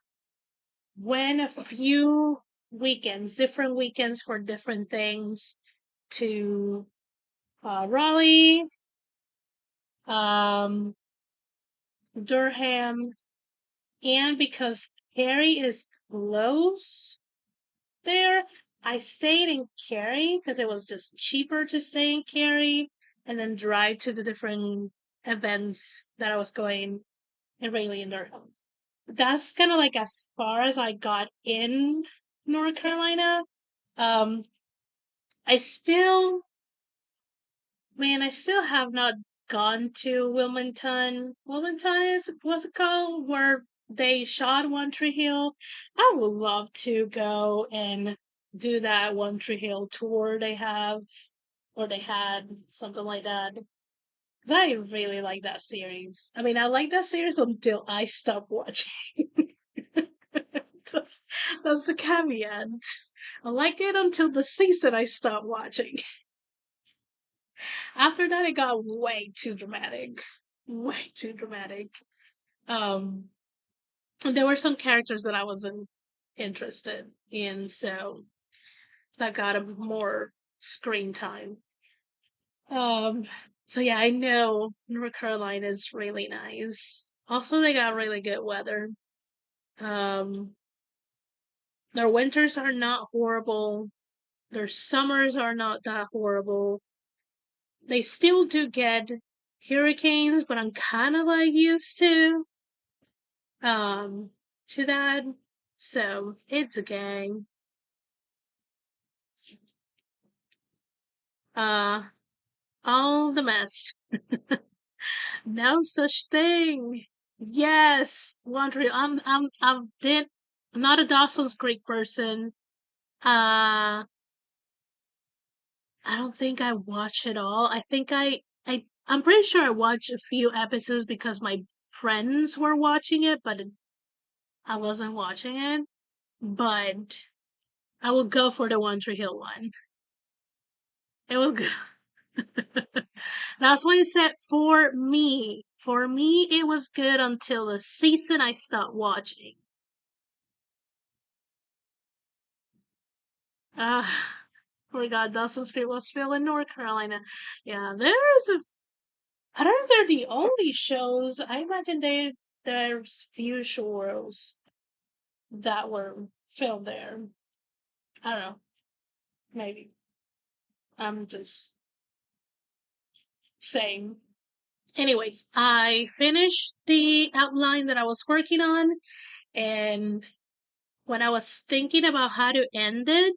[SPEAKER 1] went a few weekends, different weekends for different things to Raleigh, um, Durham, and because Cary is close there, I stayed in Cary because it was just cheaper to stay in Cary and then drive to the different events that I was going in Raleigh and Durham. That's kind of like as far as I got in North Carolina. Um, I still, man, I still have not gone to Wilmington. Wilmington is what's it called? Where they shot One Tree Hill. I would love to go and do that One Tree Hill tour they have, or they had something like that. 'Cause I really like that series. I mean, I like that series until I stopped watching. that's, that's the caveat. I like it until the season I stopped watching. After that, it got way too dramatic. Way too dramatic. Um, and there were some characters that I wasn't interested in, so that got a more screen time. Um, so yeah, I know North Carolina is really nice. Also, they got really good weather. Um, their winters are not horrible. Their summers are not that horrible. They still do get hurricanes, but I'm kind of like used um to that. So it's okay. Uh all the mess. No such thing. Yes, laundry. I'm not a Dawson's Creek person. Uh I don't think I watch it all. I'm pretty sure I watched a few episodes because my friends were watching it, but I wasn't watching it. But I will go for the One Tree Hill one. It will go. That's what I said for me. For me, it was good until the season I stopped watching. Uh, oh God, Dawson's Creek was filmed in North Carolina. Yeah, I don't know if they're the only shows. I imagine there's few shows that were filmed there. I don't know. Maybe. I'm just saying. Anyways, I finished the outline that I was working on, and when I was thinking about how to end it,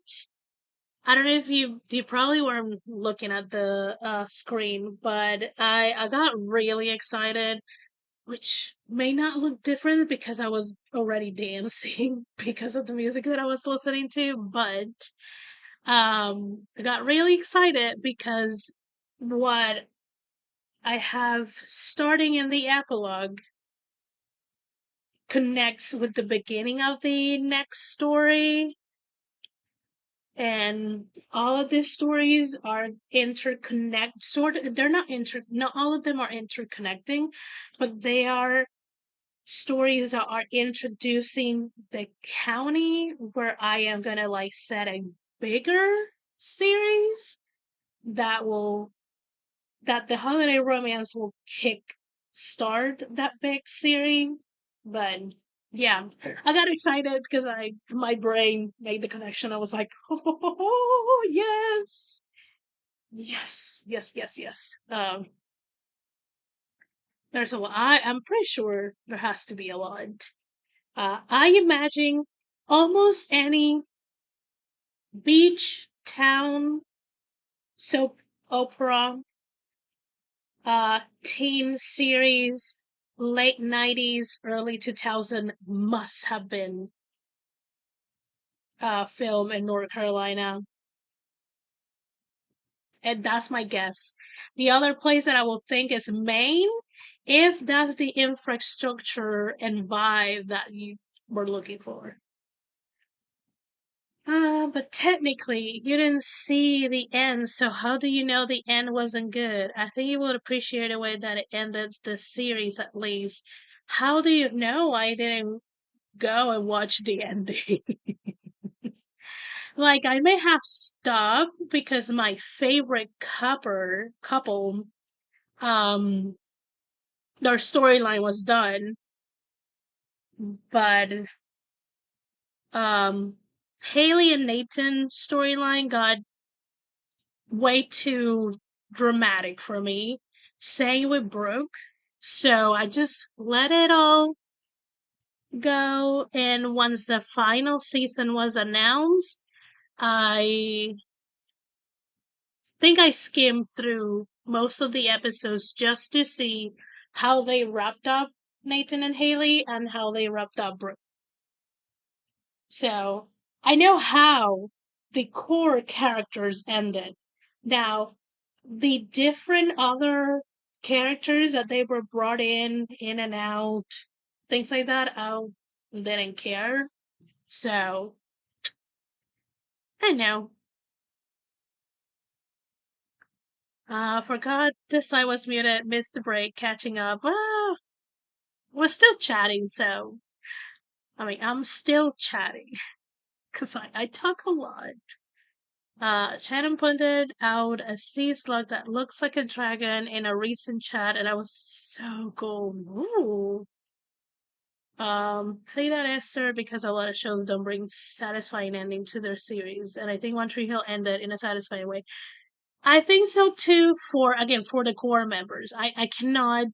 [SPEAKER 1] I don't know if you probably weren't looking at the screen, but I got really excited, which may not look different because I was already dancing because of the music that I was listening to, but I got really excited because what I have starting in the epilogue connects with the beginning of the next story, and all of these stories are interconnect sort of, they're not all of them are interconnecting, but they are stories that are introducing the county where I am gonna like set a bigger series that will that the holiday romance will kick start that big series. But yeah, I got excited because I my brain made the connection. I was like, oh yes, yes, yes, yes, yes. There's a lot. I'm pretty sure there has to be a lot. I imagine almost any beach town soap opera, teen series, late 90s, early 2000 must have been filmed in North Carolina. And that's my guess. The other place that I will think is Maine, if that's the infrastructure and vibe that you were looking for. But technically, you didn't see the end, so how do you know the end wasn't good? I think you would appreciate the way that it ended the series at least. How do you know I didn't go and watch the ending? Like, I may have stopped because my favorite couple, um, their storyline was done, but um, Haley and Nathan storyline got way too dramatic for me. Same with Brooke. So I just let it all go. And once the final season was announced, I think I skimmed through most of the episodes just to see how they wrapped up Nathan and Haley and how they wrapped up Brooke. So I know how the core characters ended. Now, the different other characters that they were brought in and out, things like that, I didn't care. So I know. Forgot this I was muted, missed the break, catching up. We're still chatting, so I mean, I'm still chatting because I talk a lot. Shannon pointed out a sea slug that looks like a dragon in a recent chat, and I was so cool. Ooh. Say that Esther because a lot of shows don't bring satisfying ending to their series, and I think One Tree Hill ended in a satisfying way. I think so too. For the core members, I cannot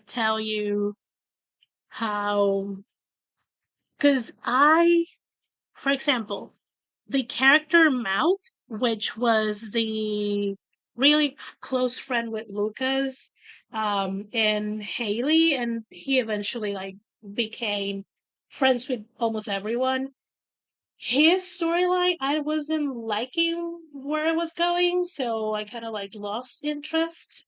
[SPEAKER 1] tell you how, because for example, the character Mouth, which was the really close friend with Lucas, and Haley, and he eventually like became friends with almost everyone. His storyline, I wasn't liking where it was going, so I kind of like lost interest.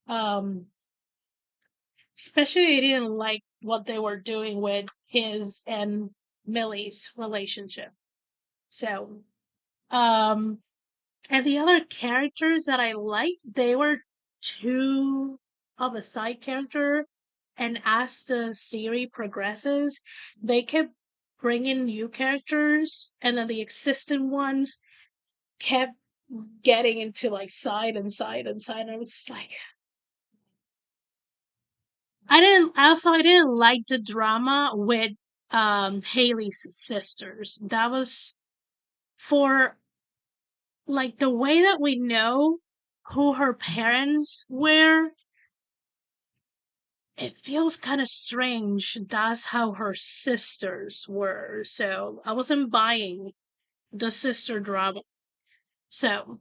[SPEAKER 1] Especially I didn't like what they were doing with his and Millie's relationship. So, um, and the other characters that I liked, they were too of a side character. And as the series progresses, they kept bringing new characters, and then the existing ones kept getting into like side and side and side. And I was just like, I didn't like the drama with Haley's sisters. That was for like the way that we know who her parents were, it feels kind of strange. That's how her sisters were. So I wasn't buying the sister drama. So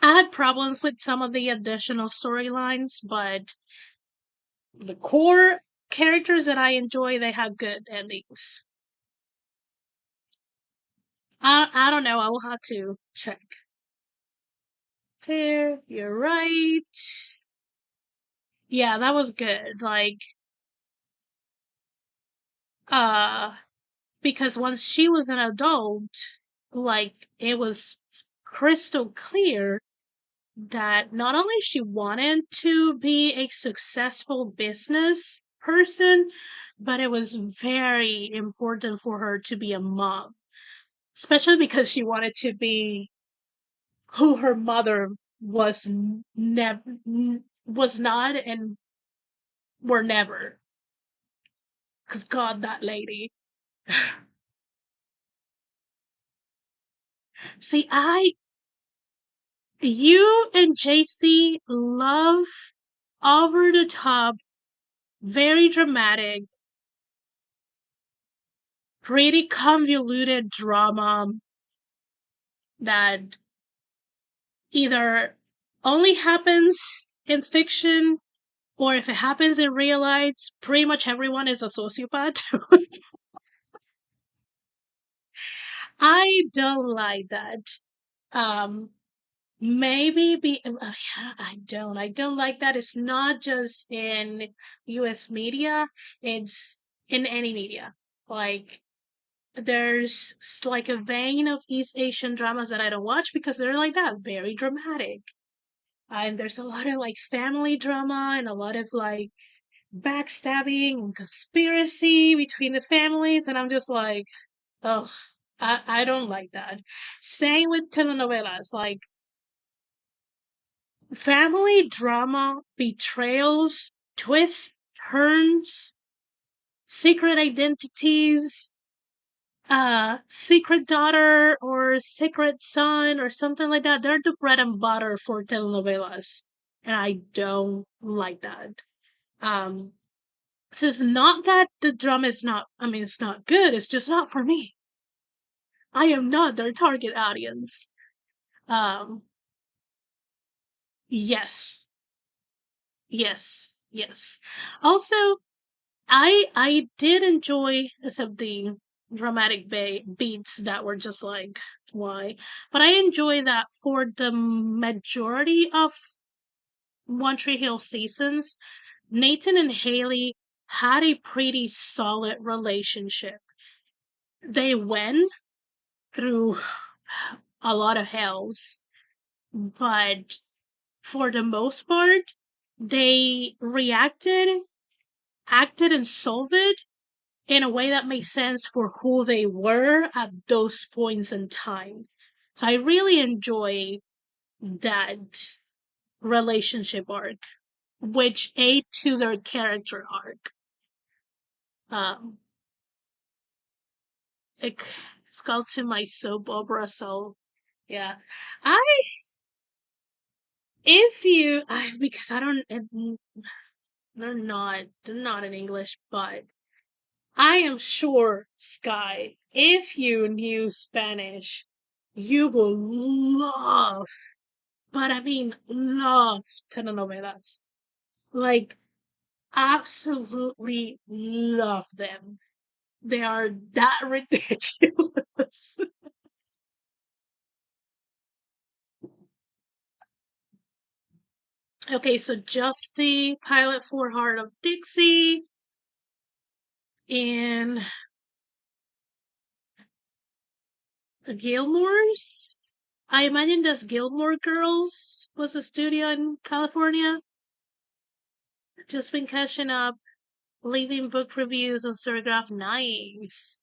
[SPEAKER 1] I had problems with some of the additional storylines, but the core characters that I enjoy, they have good endings. I don't know. I will have to check. Fair, you're right. Yeah, that was good. Uh, because once she was an adult, it was crystal clear that not only she wanted to be a successful business person, but it was very important for her to be a mom, especially because she wanted to be who her mother was never was not and were never. Cause God, that lady. See, you and JC love over the top, very dramatic, pretty convoluted drama that either only happens in fiction or if it happens in real life, pretty much everyone is a sociopath. I don't like that. Um, maybe yeah, I don't like that. It's not just in US media, it's in any media. Like there's like a vein of East Asian dramas that I don't watch because they're like that, very dramatic. And there's a lot of like family drama and a lot of like backstabbing and conspiracy between the families, and I'm just like, oh, I don't like that. Same with telenovelas, like family drama, betrayals, twists, turns, secret identities, secret daughter or secret son or something like that. They're the bread and butter for telenovelas. And I don't like that. Um, so it's not that the drama is not, I mean, it's not good. It's just not for me. I am not their target audience. Um, yes, yes. Also, I did enjoy except the dramatic beats that were just like why, but I enjoy that for the majority of One Tree Hill seasons, Nathan and Haley had a pretty solid relationship. They went through a lot of hells, but for the most part, they reacted, acted, and solved it in a way that makes sense for who they were at those points in time. So I really enjoy that relationship arc, which aid to their character arc. Um, it, it's called to my soap opera, so yeah. I if you because I don't they're not in English, but I am sure, Sky, if you knew Spanish, you will love, but I mean love telenovelas. Like, absolutely love them. They are that ridiculous. Okay, so just the pilot for Heart of Dixie and Gilmore's. I imagine that's Gilmore Girls was a studio in California. Just been catching up, leaving book reviews on Serigraph. Nice.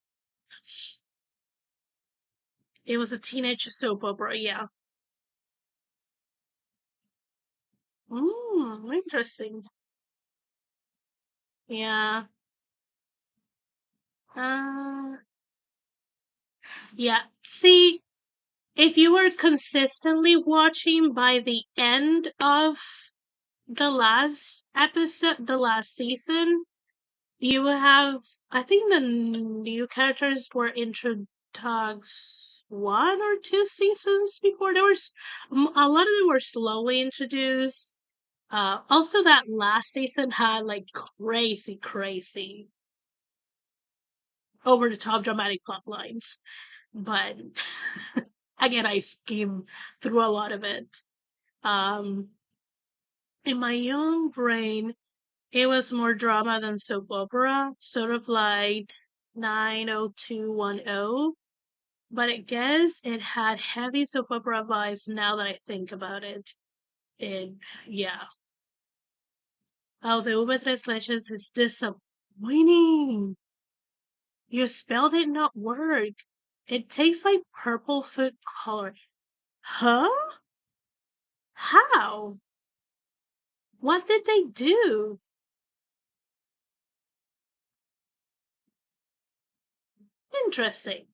[SPEAKER 1] It was a teenage soap opera, yeah. Interesting. Yeah. Uh, yeah. See, if you were consistently watching by the end of the last episode, the last season, you have, I think the new characters were introduced 1 or 2 seasons before. A lot of them were slowly introduced. Also, that last season had like crazy, over the top dramatic plot lines. But again, I skimmed through a lot of it. Um, in my young brain, it was more drama than soap opera, sort of like 90210. But I guess it had heavy soap opera vibes now that I think about it. It, yeah. Oh, the Uber Tres Leches is disappointing. Your spell did not work. It tastes like purple food color. Huh? How? What did they do? Interesting.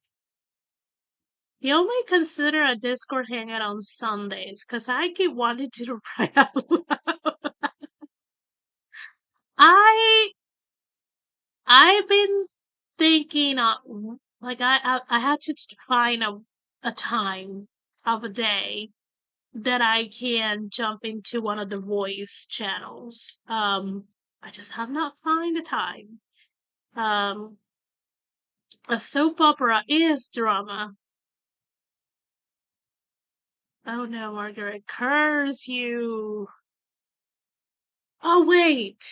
[SPEAKER 1] You may consider a Discord hangout on Sundays, because I keep wanting to try out. I I've been thinking, like I had to find a time of a day that I can jump into one of the voice channels. I just have not found the time. Um, a soap opera is drama. Oh no, Margaret, curse you. Oh wait,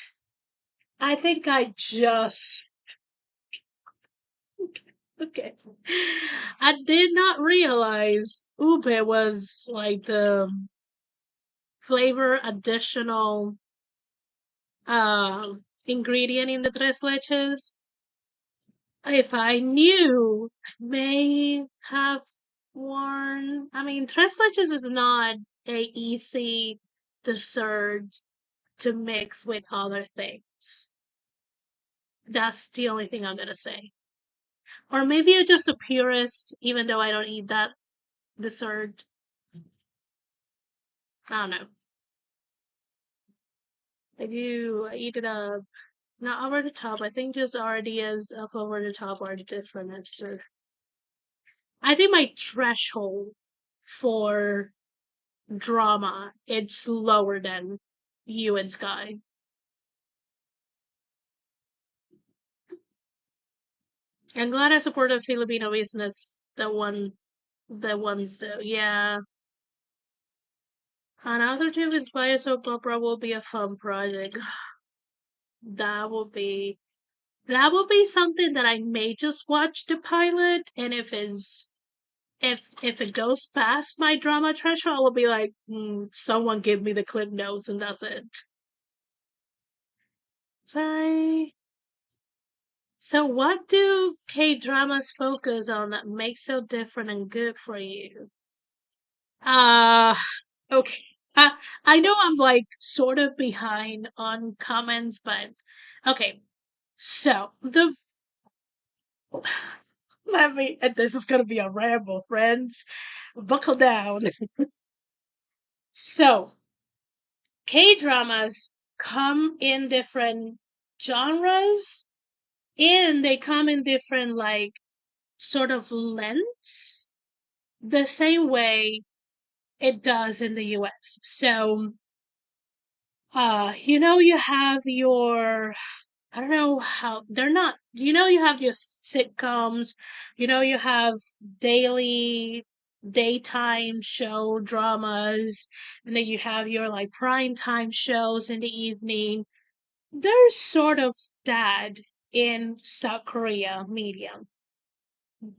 [SPEAKER 1] I think I just okay. I did not realize ube was like the flavor additional ingredient in the tres leches. If I knew, I may have worn. I mean, tres leches is not a easy dessert to mix with other things. That's the only thing I'm gonna say. Or maybe you're just a purist, even though I don't eat that dessert. I don't know. I do. I eat it up. Not over the top. I think just ideas of over the top are different. So I think my threshold for drama it's lower than you and Sky. I'm glad I supported Filipino business. The ones though, yeah. Another to inspire soap opera will be a fun project. That will be that will be something that I may just watch the pilot, and if it goes past my drama threshold, I will be like, someone give me the clip notes, and that's it. Sorry. So, what do K dramas focus on that makes so different and good for you? Uh okay. I know I'm like sort of behind on comments, but okay. So the let me, and this is gonna be a ramble, friends. Buckle down. So K dramas come in different genres, and they come in different like sort of lengths, the same way it does in the US. So you have your, I don't know how they're not. You have your sitcoms. You have daily, daytime show dramas, and then you have your like prime time shows in the evening. There's sort of that in South Korea media,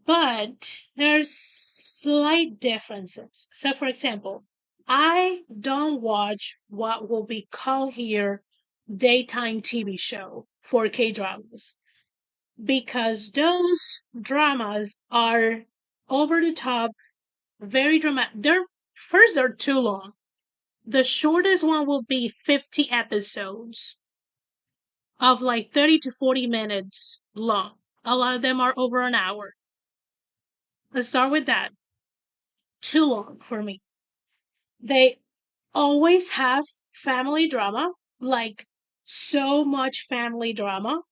[SPEAKER 1] but there's slight differences. So, for example, I don't watch what will be called here daytime TV show for K dramas because those dramas are over the top, very dramatic. They're too long. The shortest one will be 50 episodes of like 30 to 40 minutes long. A lot of them are over an hour. Let's start with that. too long for me. They always have family drama, like so much family drama.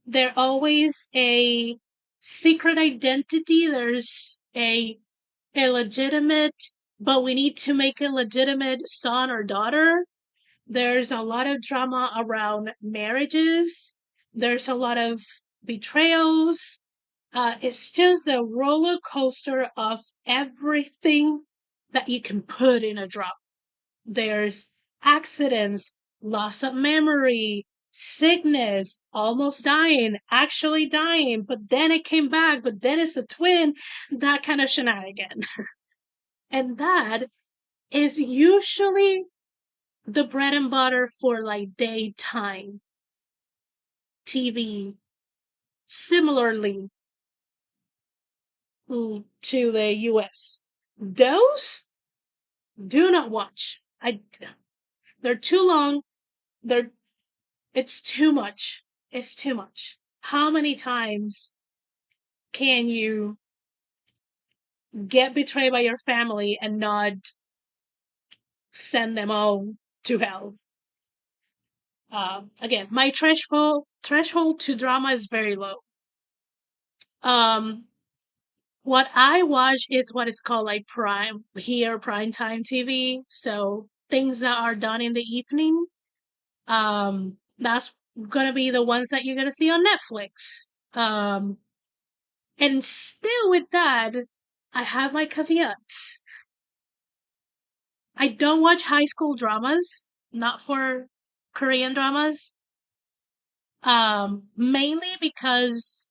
[SPEAKER 1] There always a secret identity. There's a illegitimate, but we need to make a legitimate son or daughter. There's a lot of drama around marriages. There's a lot of betrayals. It's just a roller coaster of everything that you can put in a drama. There's accidents, loss of memory, sickness, almost dying, actually dying, but then it came back, but then it's a twin, that kind of shenanigan. And that is usually the bread and butter for like daytime TV, similarly to the US. Those do not watch. They're too long. They're It's too much. It's too much. How many times can you get betrayed by your family and not send them all to hell? Again, my threshold to drama is very low. Um, what I watch is what is called like prime time TV. So things that are done in the evening. That's gonna be the ones that you're gonna see on Netflix. And still with that, I have my caveats. I don't watch high school dramas, not for Korean dramas. Mainly because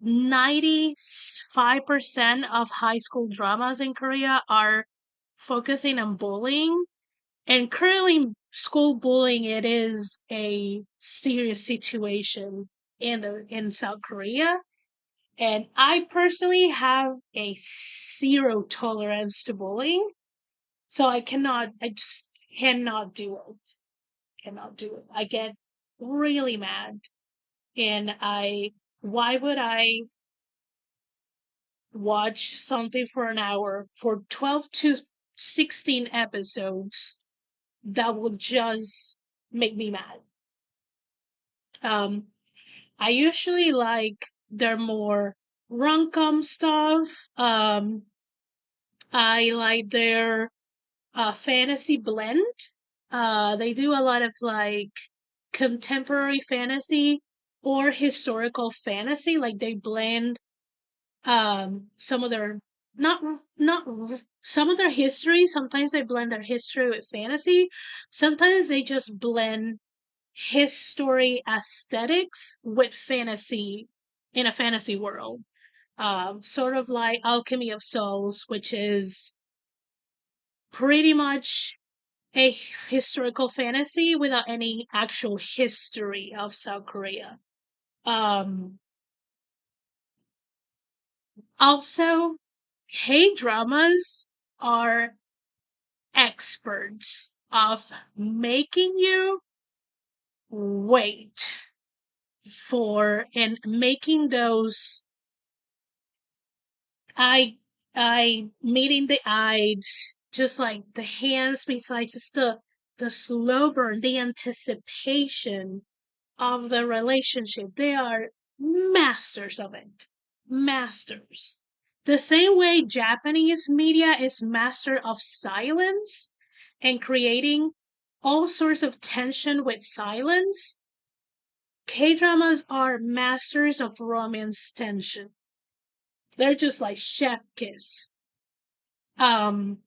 [SPEAKER 1] 95% of high school dramas in Korea are focusing on bullying. And currently school bullying, it is a serious situation in South Korea. And I personally have a zero tolerance to bullying. So I just cannot do it. Cannot do it. I get really mad. And why would I watch something for an hour for 12 to 16 episodes that will just make me mad? Um, I usually like their more rom-com stuff. I like their fantasy blend. They do a lot of like contemporary fantasy or historical fantasy. Like they blend some of their not not some of their history. Sometimes they blend their history with fantasy. Sometimes they just blend history aesthetics with fantasy in a fantasy world. Sort of like Alchemy of Souls, which is pretty much a historical fantasy without any actual history of South Korea. Um, Also, K dramas are experts of making you wait for and making those I meeting the eyes, just like the hands besides just the slow burn, the anticipation of the relationship. They are masters of it. Masters. The same way Japanese media is master of silence and creating all sorts of tension with silence, K dramas are masters of romance tension. They're just like chef kiss. Um,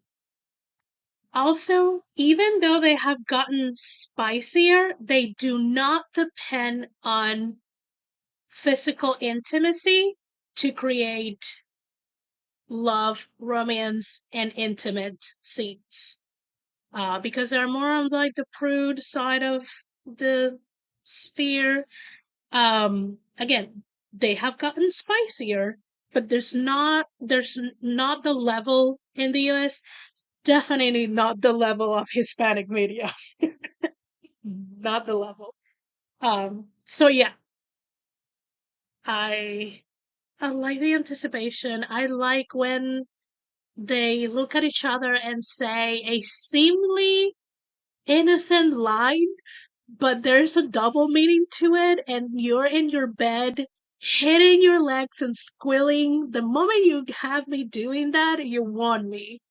[SPEAKER 1] Also, even though they have gotten spicier, they do not depend on physical intimacy to create love, romance, and intimate scenes. Because they're more on like the prude side of the sphere. Again, they have gotten spicier, but there's not the level in the US. Definitely not the level of Hispanic media. Not the level. So yeah, I I like the anticipation. I like when they look at each other and say a seemingly innocent line, but there's a double meaning to it, and you're in your bed hitting your legs and squealing. The moment you have me doing that, you won me.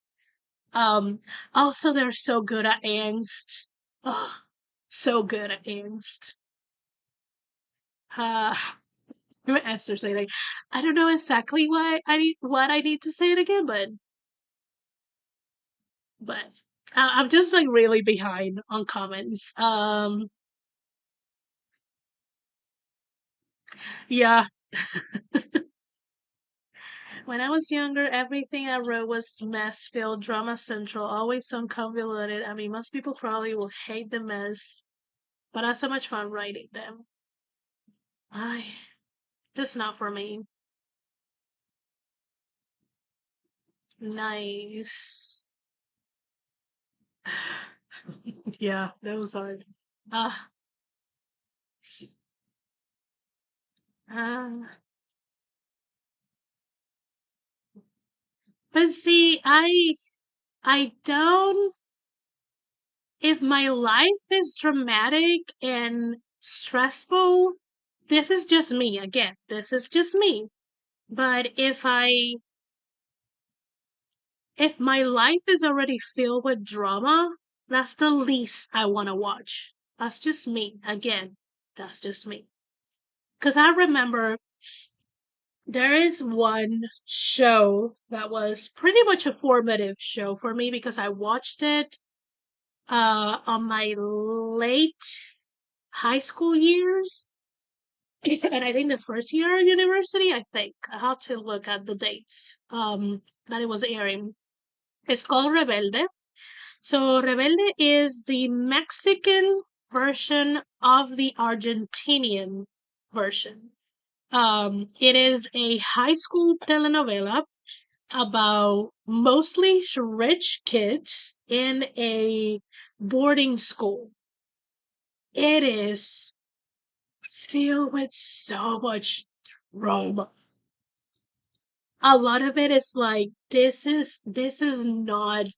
[SPEAKER 1] Um, Also, they're so good at angst. Oh, so good at angst. Uh, Esther saying, I don't know exactly what I need to say it again, but I'm just like really behind on comments. Yeah, when I was younger, everything I wrote was mess filled, drama central, always so convoluted. I mean, most people probably will hate the mess, but I had so much fun writing them. I just not for me. Nice. Yeah, that was hard. Uh, uh, but see, I don't. If my life is dramatic and stressful, this is just me. Again, this is just me. But if my life is already filled with drama, that's the least I want to watch. That's just me. Again, that's just me. Because I remember there is one show that was pretty much a formative show for me because I watched it on my late high school years. And I think the first year of university, I think. I have to look at the dates that it was airing. It's called Rebelde. So Rebelde is the Mexican version of the Argentinian version. It is a high school telenovela about mostly rich kids in a boarding school. It is filled with so much drama. A lot of it is like this is not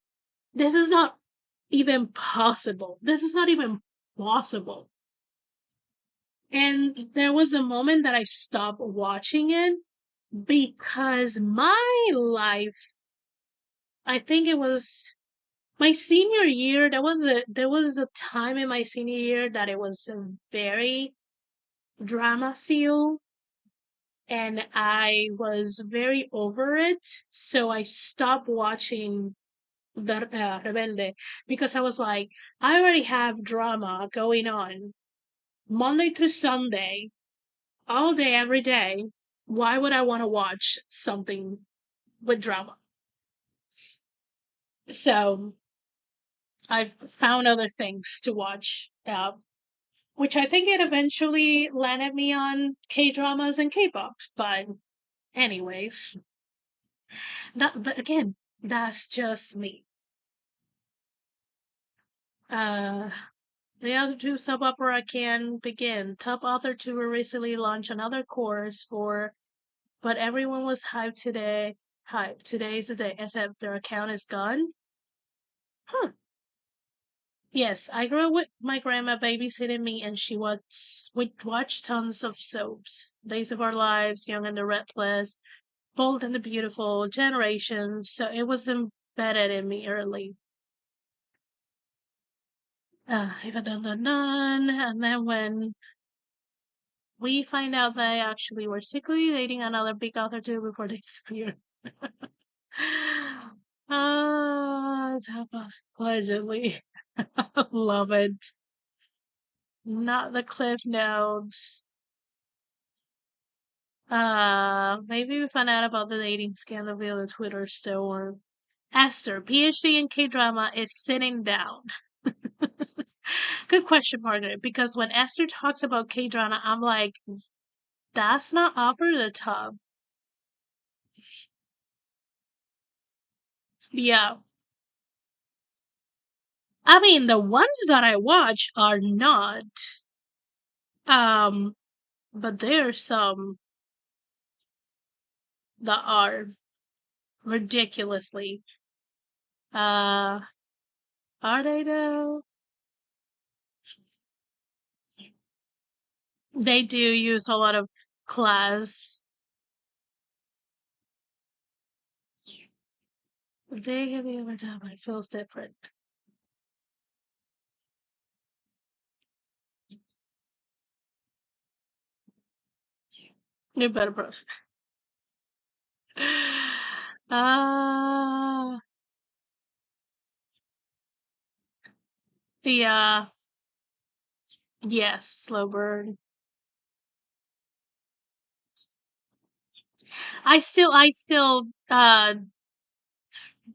[SPEAKER 1] even possible. This is not even possible. And there was a moment that I stopped watching it because my life, I think it was my senior year, there was a time in my senior year that it was a very drama filled and I was very over it. So I stopped watching the Rebelde because I was like, I already have drama going on Monday to Sunday, all day, every day. Why would I want to watch something with drama? So I've found other things to watch, which I think it eventually landed me on K dramas and K pop. But, anyways, but again, that's just me. Uh, the other two soap opera can begin. Top author to recently launch another course for, but everyone was hyped today. Hyped. Today's the day, except their account is gone. Huh. Yes, I grew up with my grandma babysitting me, and we'd watch tons of soaps. Days of Our Lives, Young and the Restless, Bold and the Beautiful, Generation. So it was embedded in me early. Eva Dun Dun Dun. And then when we find out they actually were secretly dating another big author too before they disappeared. Allegedly. Love it. Not the cliff notes. Maybe we found out about the dating scandal via the Twitter storm. Esther, PhD in K drama, is sitting down. Good question, Margaret, because when Esther talks about K drama, I'm like, that's not over the top. Yeah. I mean, the ones that I watch are not. Um, but there are some that are. ridiculously. Uh, are they though? They do use a lot of class. They have the other time, it feels different. New better approach. Uh, yeah, yes, slow burn. I still,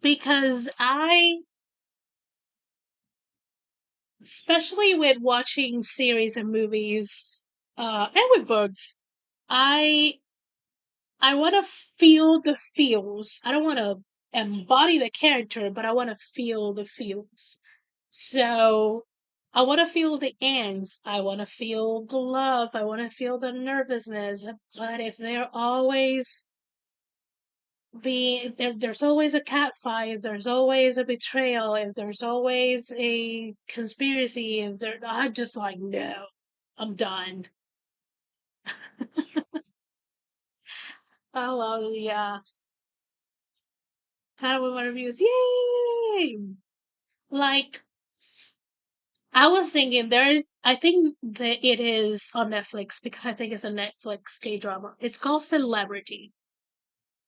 [SPEAKER 1] because especially with watching series and movies, and with books, I I want to feel the feels. I don't want to embody the character, but I want to feel the feels. So I want to feel the ants. I want to feel the love. I want to feel the nervousness. But if they're always if there's always a cat fight, if there's always a betrayal, if there's always a conspiracy, if there, I'm just like, no, I'm done. Oh, yeah. How we want reviews? Yay! Like, I was thinking I think that it is on Netflix because I think it's a Netflix K drama. It's called Celebrity.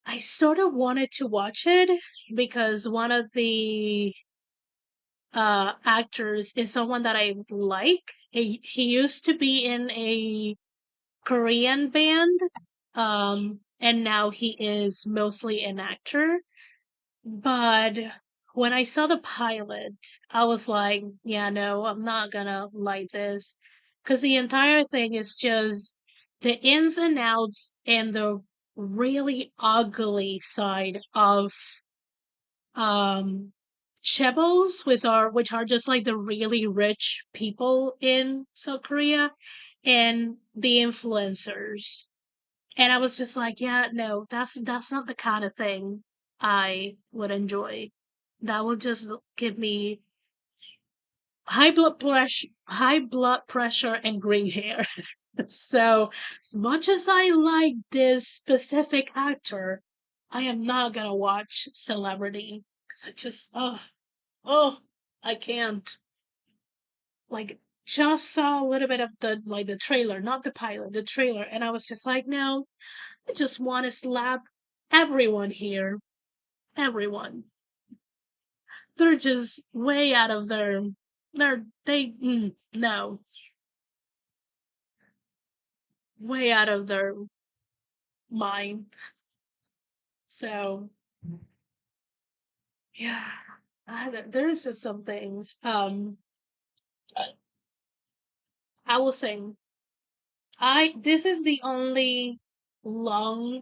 [SPEAKER 1] I sort of wanted to watch it because one of the actors is someone that I like. He used to be in a Korean band, and now he is mostly an actor. But when I saw the pilot, I was like, yeah, no, I'm not gonna like this. Because the entire thing is just the ins and outs and the really ugly side of um chaebols, which are just like the really rich people in South Korea, and the influencers. And I was just like, yeah, no, that's not the kind of thing I would enjoy. That would just give me high blood pressure, and gray hair. So, as much as I like this specific actor, I am not gonna watch Celebrity because I just, oh, I can't. Like, just saw a little bit of the trailer, not the pilot, the trailer, and I was just like, no, I just want to slap everyone here. Everyone. They're just way out of no, way out of their mind. So, yeah, there's just some things. I will say, this is the only long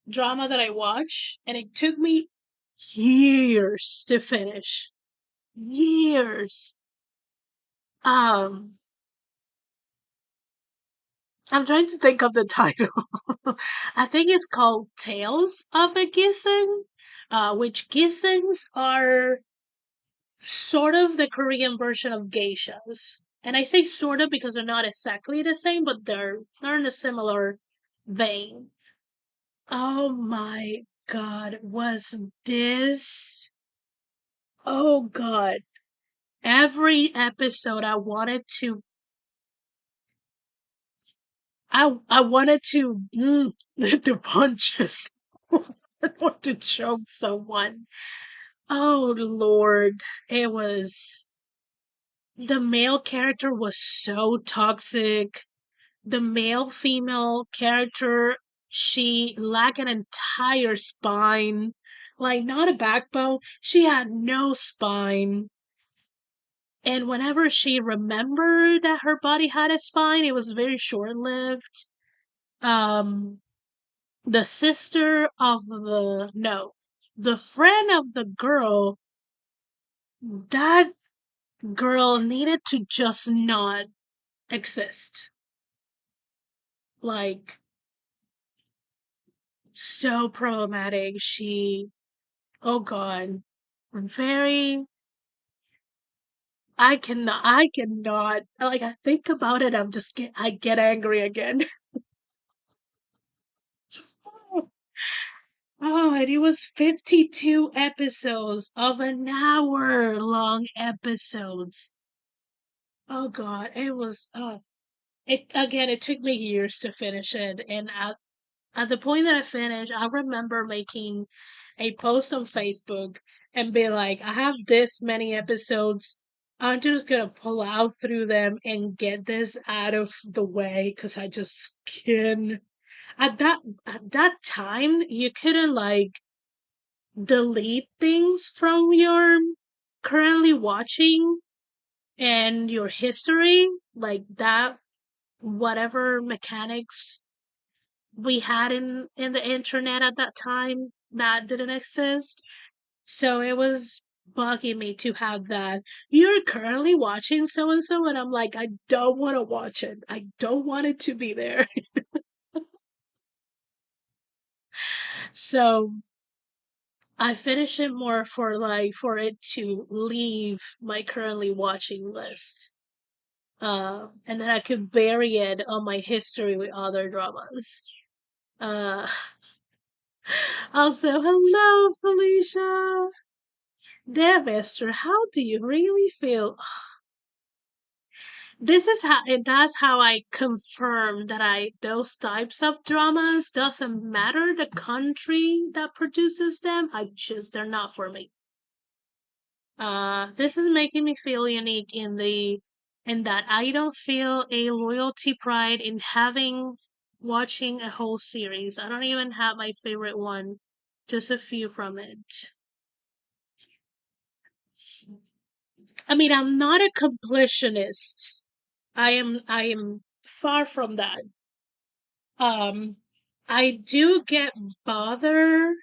[SPEAKER 1] drama that I watch, and it took me years to finish. Years. Um, I'm trying to think of the title. I think it's called Tales of a Gising, which gisings are sort of the Korean version of geishas. And I say sort of because they're not exactly the same, but they're in a similar vein. Oh my god, was this? Oh god. Every episode I wanted to the punches or to choke someone. Oh Lord, it was the male character was so toxic. The male female character, she lacked an entire spine, like not a backbone. She had no spine. And whenever she remembered that her body had a spine, it was very short lived. Um, the sister of the no, the friend of the girl, that girl needed to just not exist. Like So problematic. Oh God, very. I cannot. Like I think about it, I get angry again. Oh, and it was 52 episodes of an hour long episodes. Oh God, it was. It again. It took me years to finish it, and at the point that I finished, I remember making a post on Facebook and be like, I have this many episodes. I'm just gonna pull out through them and get this out of the way because I just can. At that time, you couldn't like delete things from your currently watching and your history like that. Whatever mechanics we had in the internet at that time that didn't exist. So it was bugging me to have that. You're currently watching so and so, and I'm like, I don't want to watch it. I don't want it to be there. So I finish it more for like for it to leave my currently watching list. And then I could bury it on my history with other dramas. Uh, Also, hello, Felicia. Dear Esther, how do you really feel? This is how, and that's how I confirm that those types of dramas doesn't matter the country that produces them. They're not for me. This is making me feel unique in that I don't feel a loyalty pride in watching a whole series. I don't even have my favorite one, just a few from it. I mean, I'm not a completionist. I am far from that. Um I do get bothered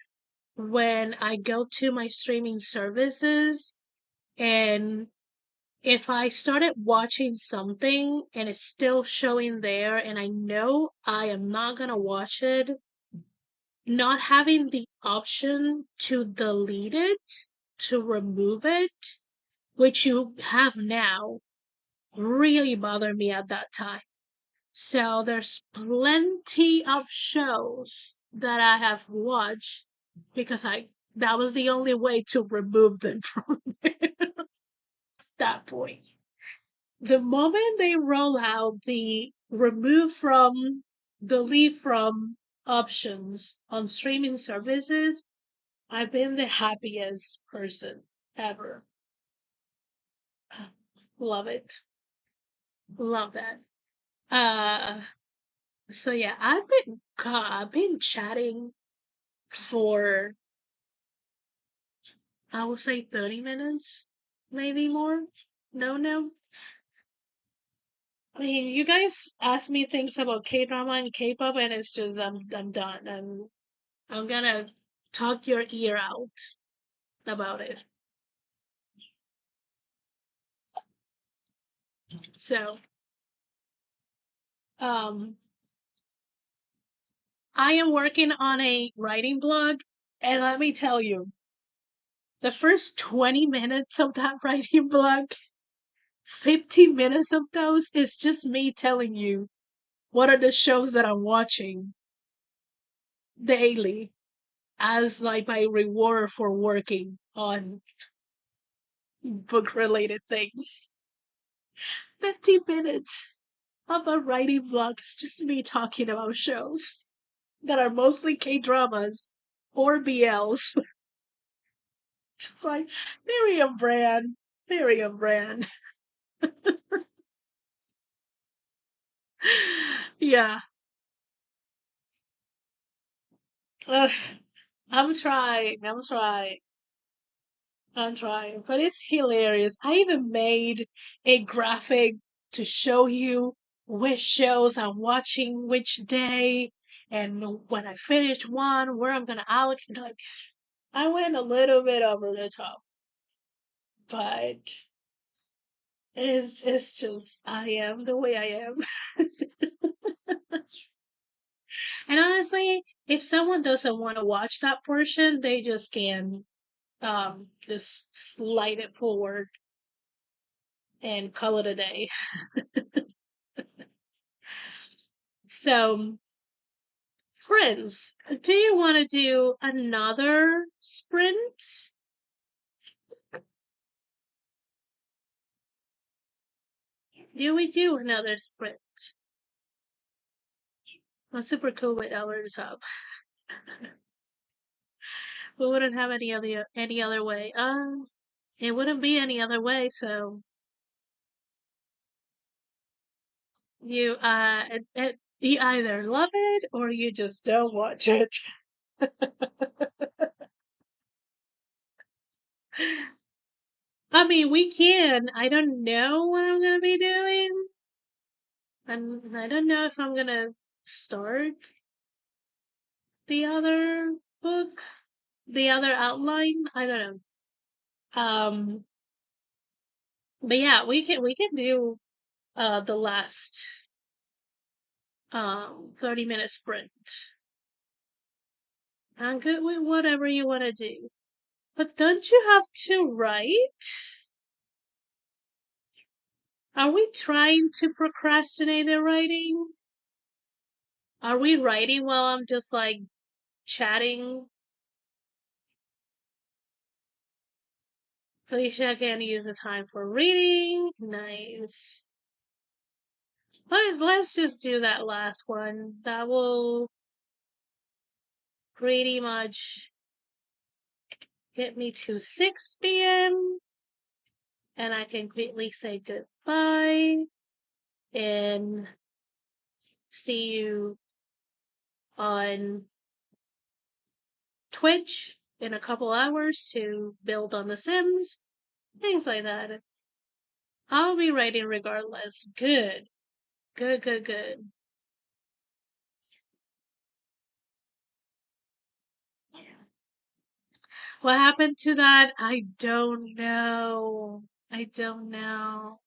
[SPEAKER 1] when I go to my streaming services and if I started watching something and it's still showing there and I know I am not going to watch it, not having the option to delete it, to remove it, which you have now, really bothered me at that time. So there's plenty of shows that I have watched because I that was the only way to remove them from that point. The moment they roll out the remove from, delete from options on streaming services, I've been the happiest person ever. Love it. Love that. Uh so yeah, I've been chatting for I would say 30 minutes, maybe more. No. I mean, you guys ask me things about K drama and K pop, and it's just I'm done. I'm gonna talk your ear out about it. So, um, I am working on a writing blog, and let me tell you, the first 20 minutes of that writing blog, 15 minutes of those is just me telling you what are the shows that I'm watching daily as like my reward for working on book related things. 50 minutes of a writing blog is just me talking about shows that are mostly K dramas or BLs. It's like very on brand, very on brand. Yeah. Ugh, I'm trying, but it's hilarious. I even made a graphic to show you which shows I'm watching which day, and when I finish one, where I'm gonna allocate. Like, I went a little bit over the top, but it's just I am the way I am. And honestly, if someone doesn't want to watch that portion, they just can just slide it forward and call it a day. So, friends, do you want to do another sprint? Do we do another sprint? I'm super cool with our top. We wouldn't have any other way. It wouldn't be any other way. So you either love it or you just don't watch it. I mean, we can. I don't know what I'm gonna be doing. I don't know if I'm gonna start the other book, the other outline. I don't know. But yeah, we can do the last 30-minute sprint. I'm good with whatever you want to do. But don't you have to write? Are we trying to procrastinate the writing? Are we writing while I'm just like chatting? Felicia can use the time for reading. Nice. Let's just do that last one. That will pretty much get me to 6 p.m. and I can quickly say goodbye and see you on Twitch in a couple hours to build on The Sims, things like that. I'll be writing regardless. Good. Good, good, good. What happened to that? I don't know. I don't know.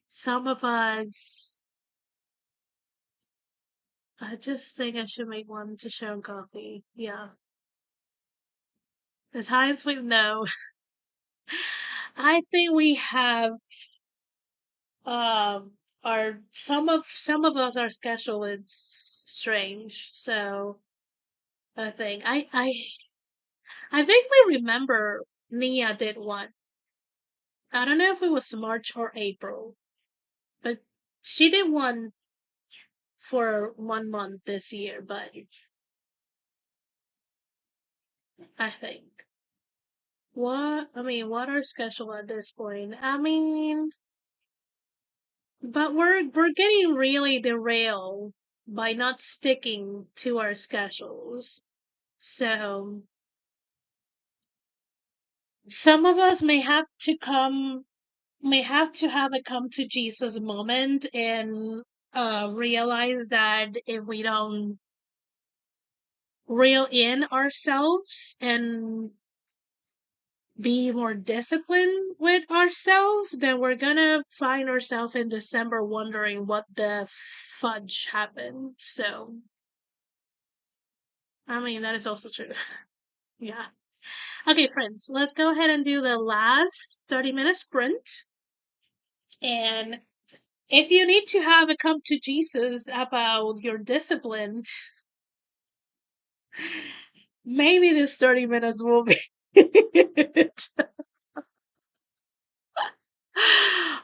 [SPEAKER 1] Some of us. I just think I should make one to share on coffee. Yeah. As high as we know. I think we have um our some of us our schedule is strange. So I think I vaguely remember Nia did one. I don't know if it was March or April, but she did one for 1 month this year, but I think. What our schedule at this point? But we're getting really derailed by not sticking to our schedules. So some of us may have to have a come to Jesus moment and realize that if we don't reel in ourselves and be more disciplined with ourselves, then we're gonna find ourselves in December wondering what the fudge happened. So, that is also true. Yeah. Okay, friends, let's go ahead and do the last 30-minute sprint. And if you need to have a come to Jesus about your discipline, maybe this 30 minutes will be it.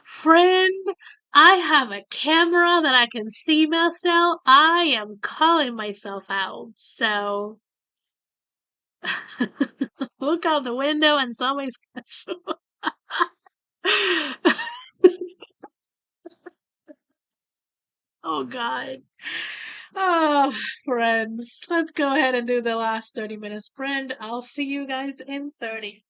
[SPEAKER 1] Friend, I have a camera that I can see myself. I am calling myself out. So look out the window and somebody's. Oh, God. Oh, friends, let's go ahead and do the last 30 minutes sprint. I'll see you guys in 30.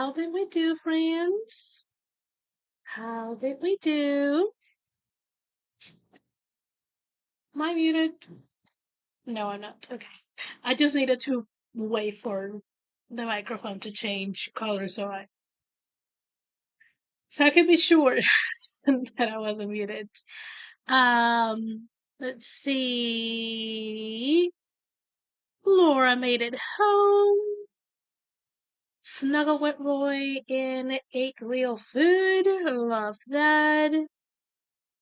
[SPEAKER 1] How did we do, friends? How did we do? Am I muted? No, I'm not. Okay. I just needed to wait for the microphone to change color so I could be sure that I wasn't muted. Let's see. Laura made it home. Snuggle with Roy and ate real food. Love that.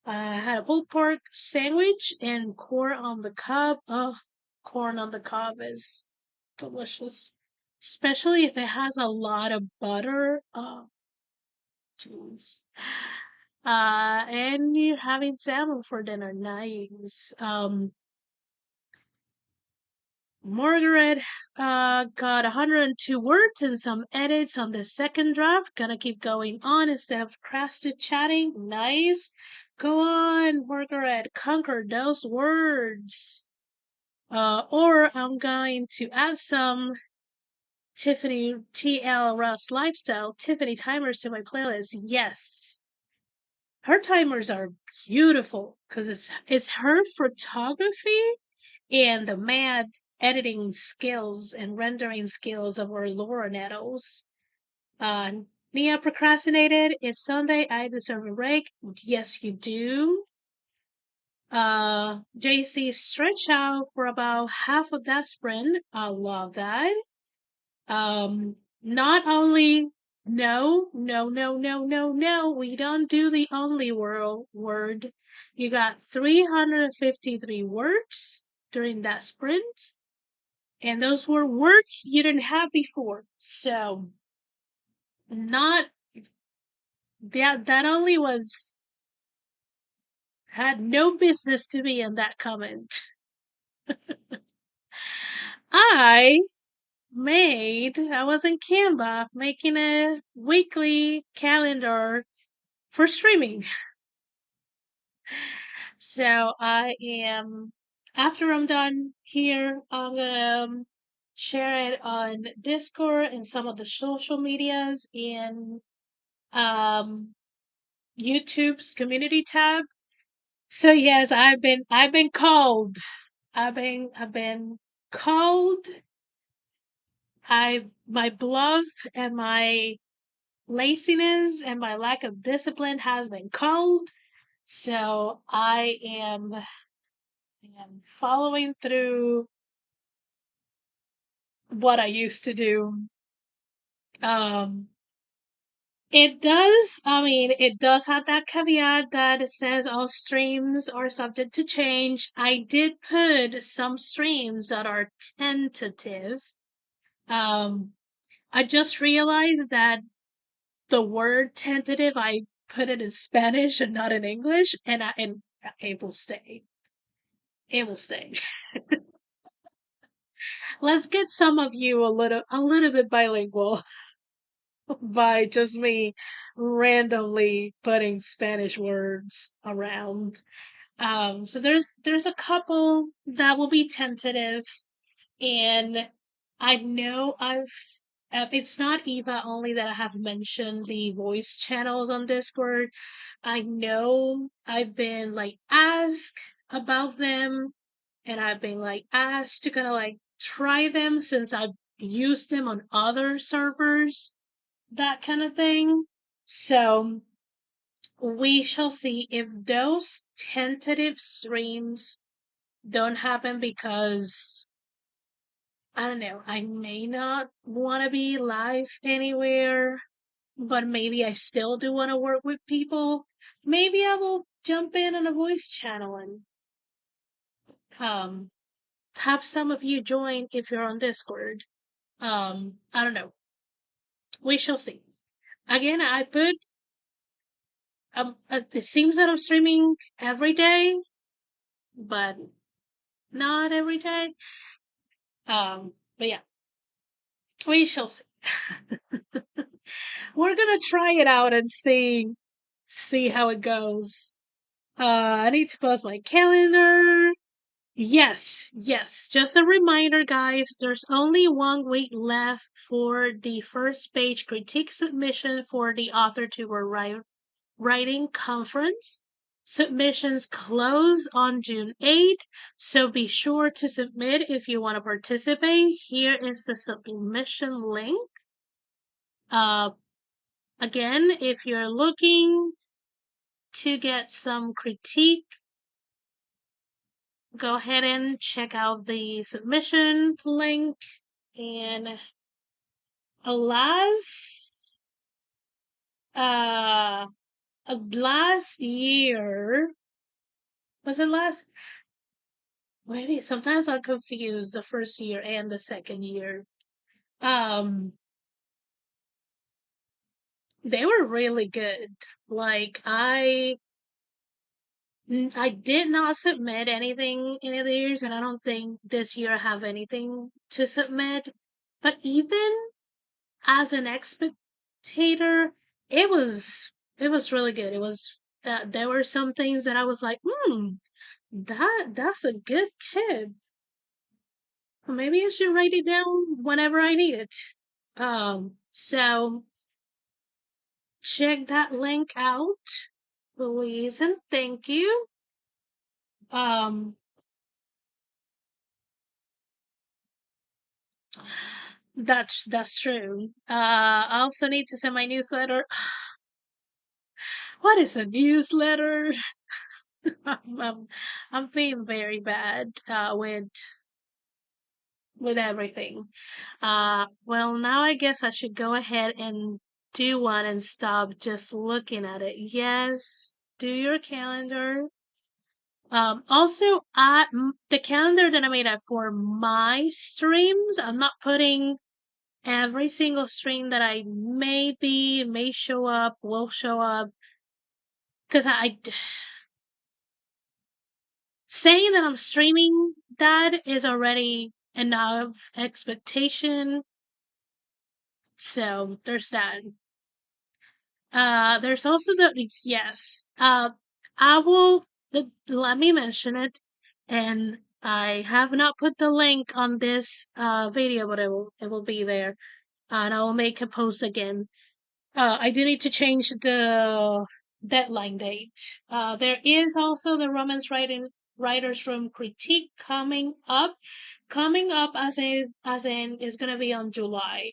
[SPEAKER 1] I had a pulled pork sandwich and corn on the cob. Oh, corn on the cob is delicious. Especially if it has a lot of butter. Oh, jeez. And you're having salmon for dinner. Nice. Margaret got 102 words and some edits on the second draft. Gonna keep going on instead of chatting. Nice. Go on, Margaret. Conquer those words. Or I'm going to add some Tiffany TL Ross Lifestyle Tiffany timers to my playlist. Yes. Her timers are beautiful because it's her photography and the mad editing skills and rendering skills of our Laura Nettles. Nia procrastinated. It's Sunday. I deserve a break. Yes, you do. JC stretch out for about half of that sprint. I love that. Not only no, no, no, no, no, no. We don't do the only word. You got 353 words during that sprint. And those were words you didn't have before. So not that only was had no business to be in that comment. I was in Canva making a weekly calendar for streaming. So I am, after I'm done here, I'm gonna share it on Discord and some of the social medias and YouTube's community tab. So yes, I've been called. I've been called. My bluff and my laziness and my lack of discipline has been called. So I am following through what I used to do. Um, it does have that caveat that it says all streams are subject to change. I did put some streams that are tentative. Um, I just realized that the word tentative, I put it in Spanish and not in English, and it will stay. It will stay. Let's get some of you a little bit bilingual by just me randomly putting Spanish words around. So there's a couple that will be tentative, and I know it's not Eva only that I have mentioned the voice channels on Discord. I know I've been like asked about them, and I've been like asked to kind of like try them since I've used them on other servers, that kind of thing. So we shall see if those tentative streams don't happen because I don't know, I may not want to be live anywhere, but maybe I still do want to work with people. Maybe I will jump in on a voice channel and um have some of you join if you're on Discord. I don't know. We shall see. Again, I put it seems that I'm streaming every day, but not every day. But yeah, we shall see. We're gonna try it out and see how it goes. I need to post my calendar. Yes, yes. Just a reminder, guys, there's only 1 week left for the first page critique submission for the author to a writing conference. Submissions close on June 8th, so be sure to submit if you want to participate. Here is the submission link. Uh, Again, if you're looking to get some critique, go ahead and check out the submission link. And alas, uh, last year, was it last? Maybe sometimes I confuse the first year and the second year. Um, they were really good. Like I did not submit anything any of the years, and I don't think this year I have anything to submit. But even as an spectator, it was really good. It was there were some things that I was like, that's a good tip. Maybe I should write it down whenever I need it. So check that link out, Louise, and thank you. Um, that's true. I also need to send my newsletter. What is a newsletter? I'm, I'm feeling very bad with everything. Well, now I guess I should go ahead and do one and stop just looking at it. Yes, do your calendar. Also, the calendar that I made up for my streams, I'm not putting every single stream that I may show up, will show up, because saying that I'm streaming that is already enough expectation. So there's that. There's also the yes. I will let me mention it, and I have not put the link on this video, but it will be there, and I will make a post again. I do need to change the deadline date. There is also the Romance Writers Room critique coming up as in is gonna be on July.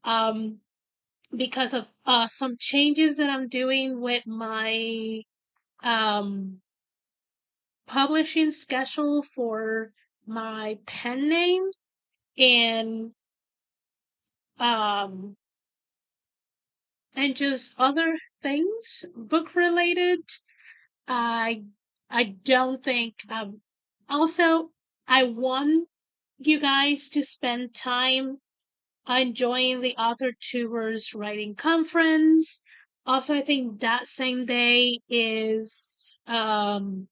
[SPEAKER 1] Um, because of some changes that I'm doing with my um, publishing schedule for my pen name and um, and just other things book related. I I don't think also I want you guys to spend time enjoying the author tours writing conference. Also, I think that same day is it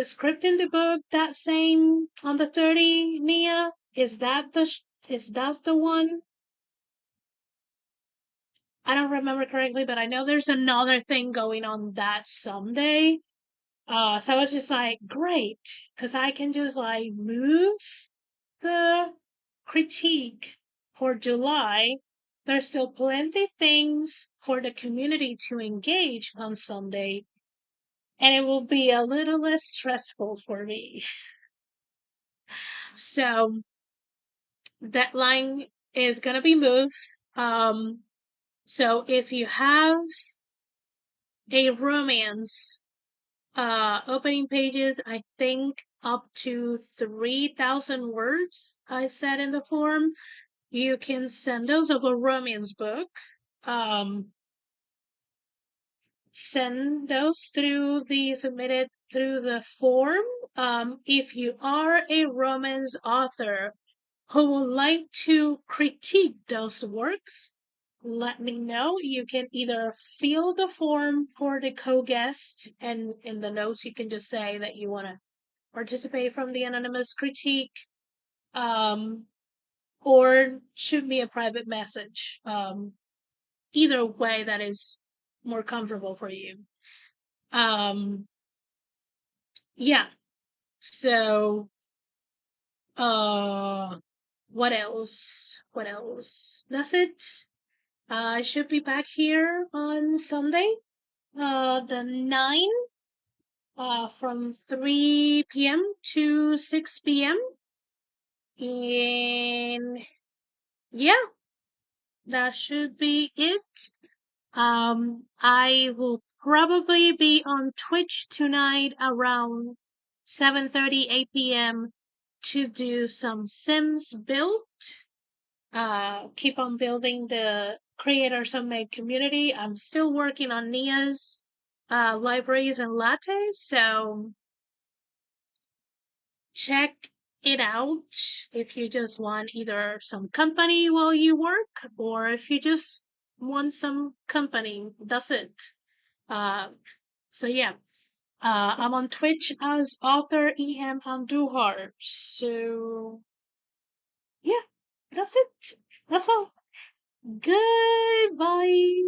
[SPEAKER 1] scripting the book that same on the 30, Nia? Is that the one? I don't remember correctly, but I know there's another thing going on that Sunday. So I was just like, great, because I can just like move the critique for July. There's still plenty things for the community to engage on Sunday, and it will be a little less stressful for me. So deadline is gonna be moved. Um, so if you have a romance opening pages, I think up to 3,000 words, I said in the form, you can send those of a romance book. Um, Send those submitted through the form. If you are a romance author who would like to critique those works, let me know. You can either fill the form for the co-guest, and in the notes you can just say that you want to participate from the anonymous critique, um, or shoot me a private message. Either way that is more comfortable for you. Um, yeah. So, uh, what else? What else? That's it. I should be back here on Sunday, the 9, from 3 p.m. to 6 p.m. And yeah, that should be it. I will probably be on Twitch tonight around 7:30, 8 p.m. to do some Sims build. Keep on building the creators of my community. I'm still working on Nia's libraries and lattes, so check it out if you just want either some company while you work or if you just want some company. That's it. Uh, so yeah, I'm on Twitch as author EM Andujar. So yeah, that's it. That's all. Goodbye.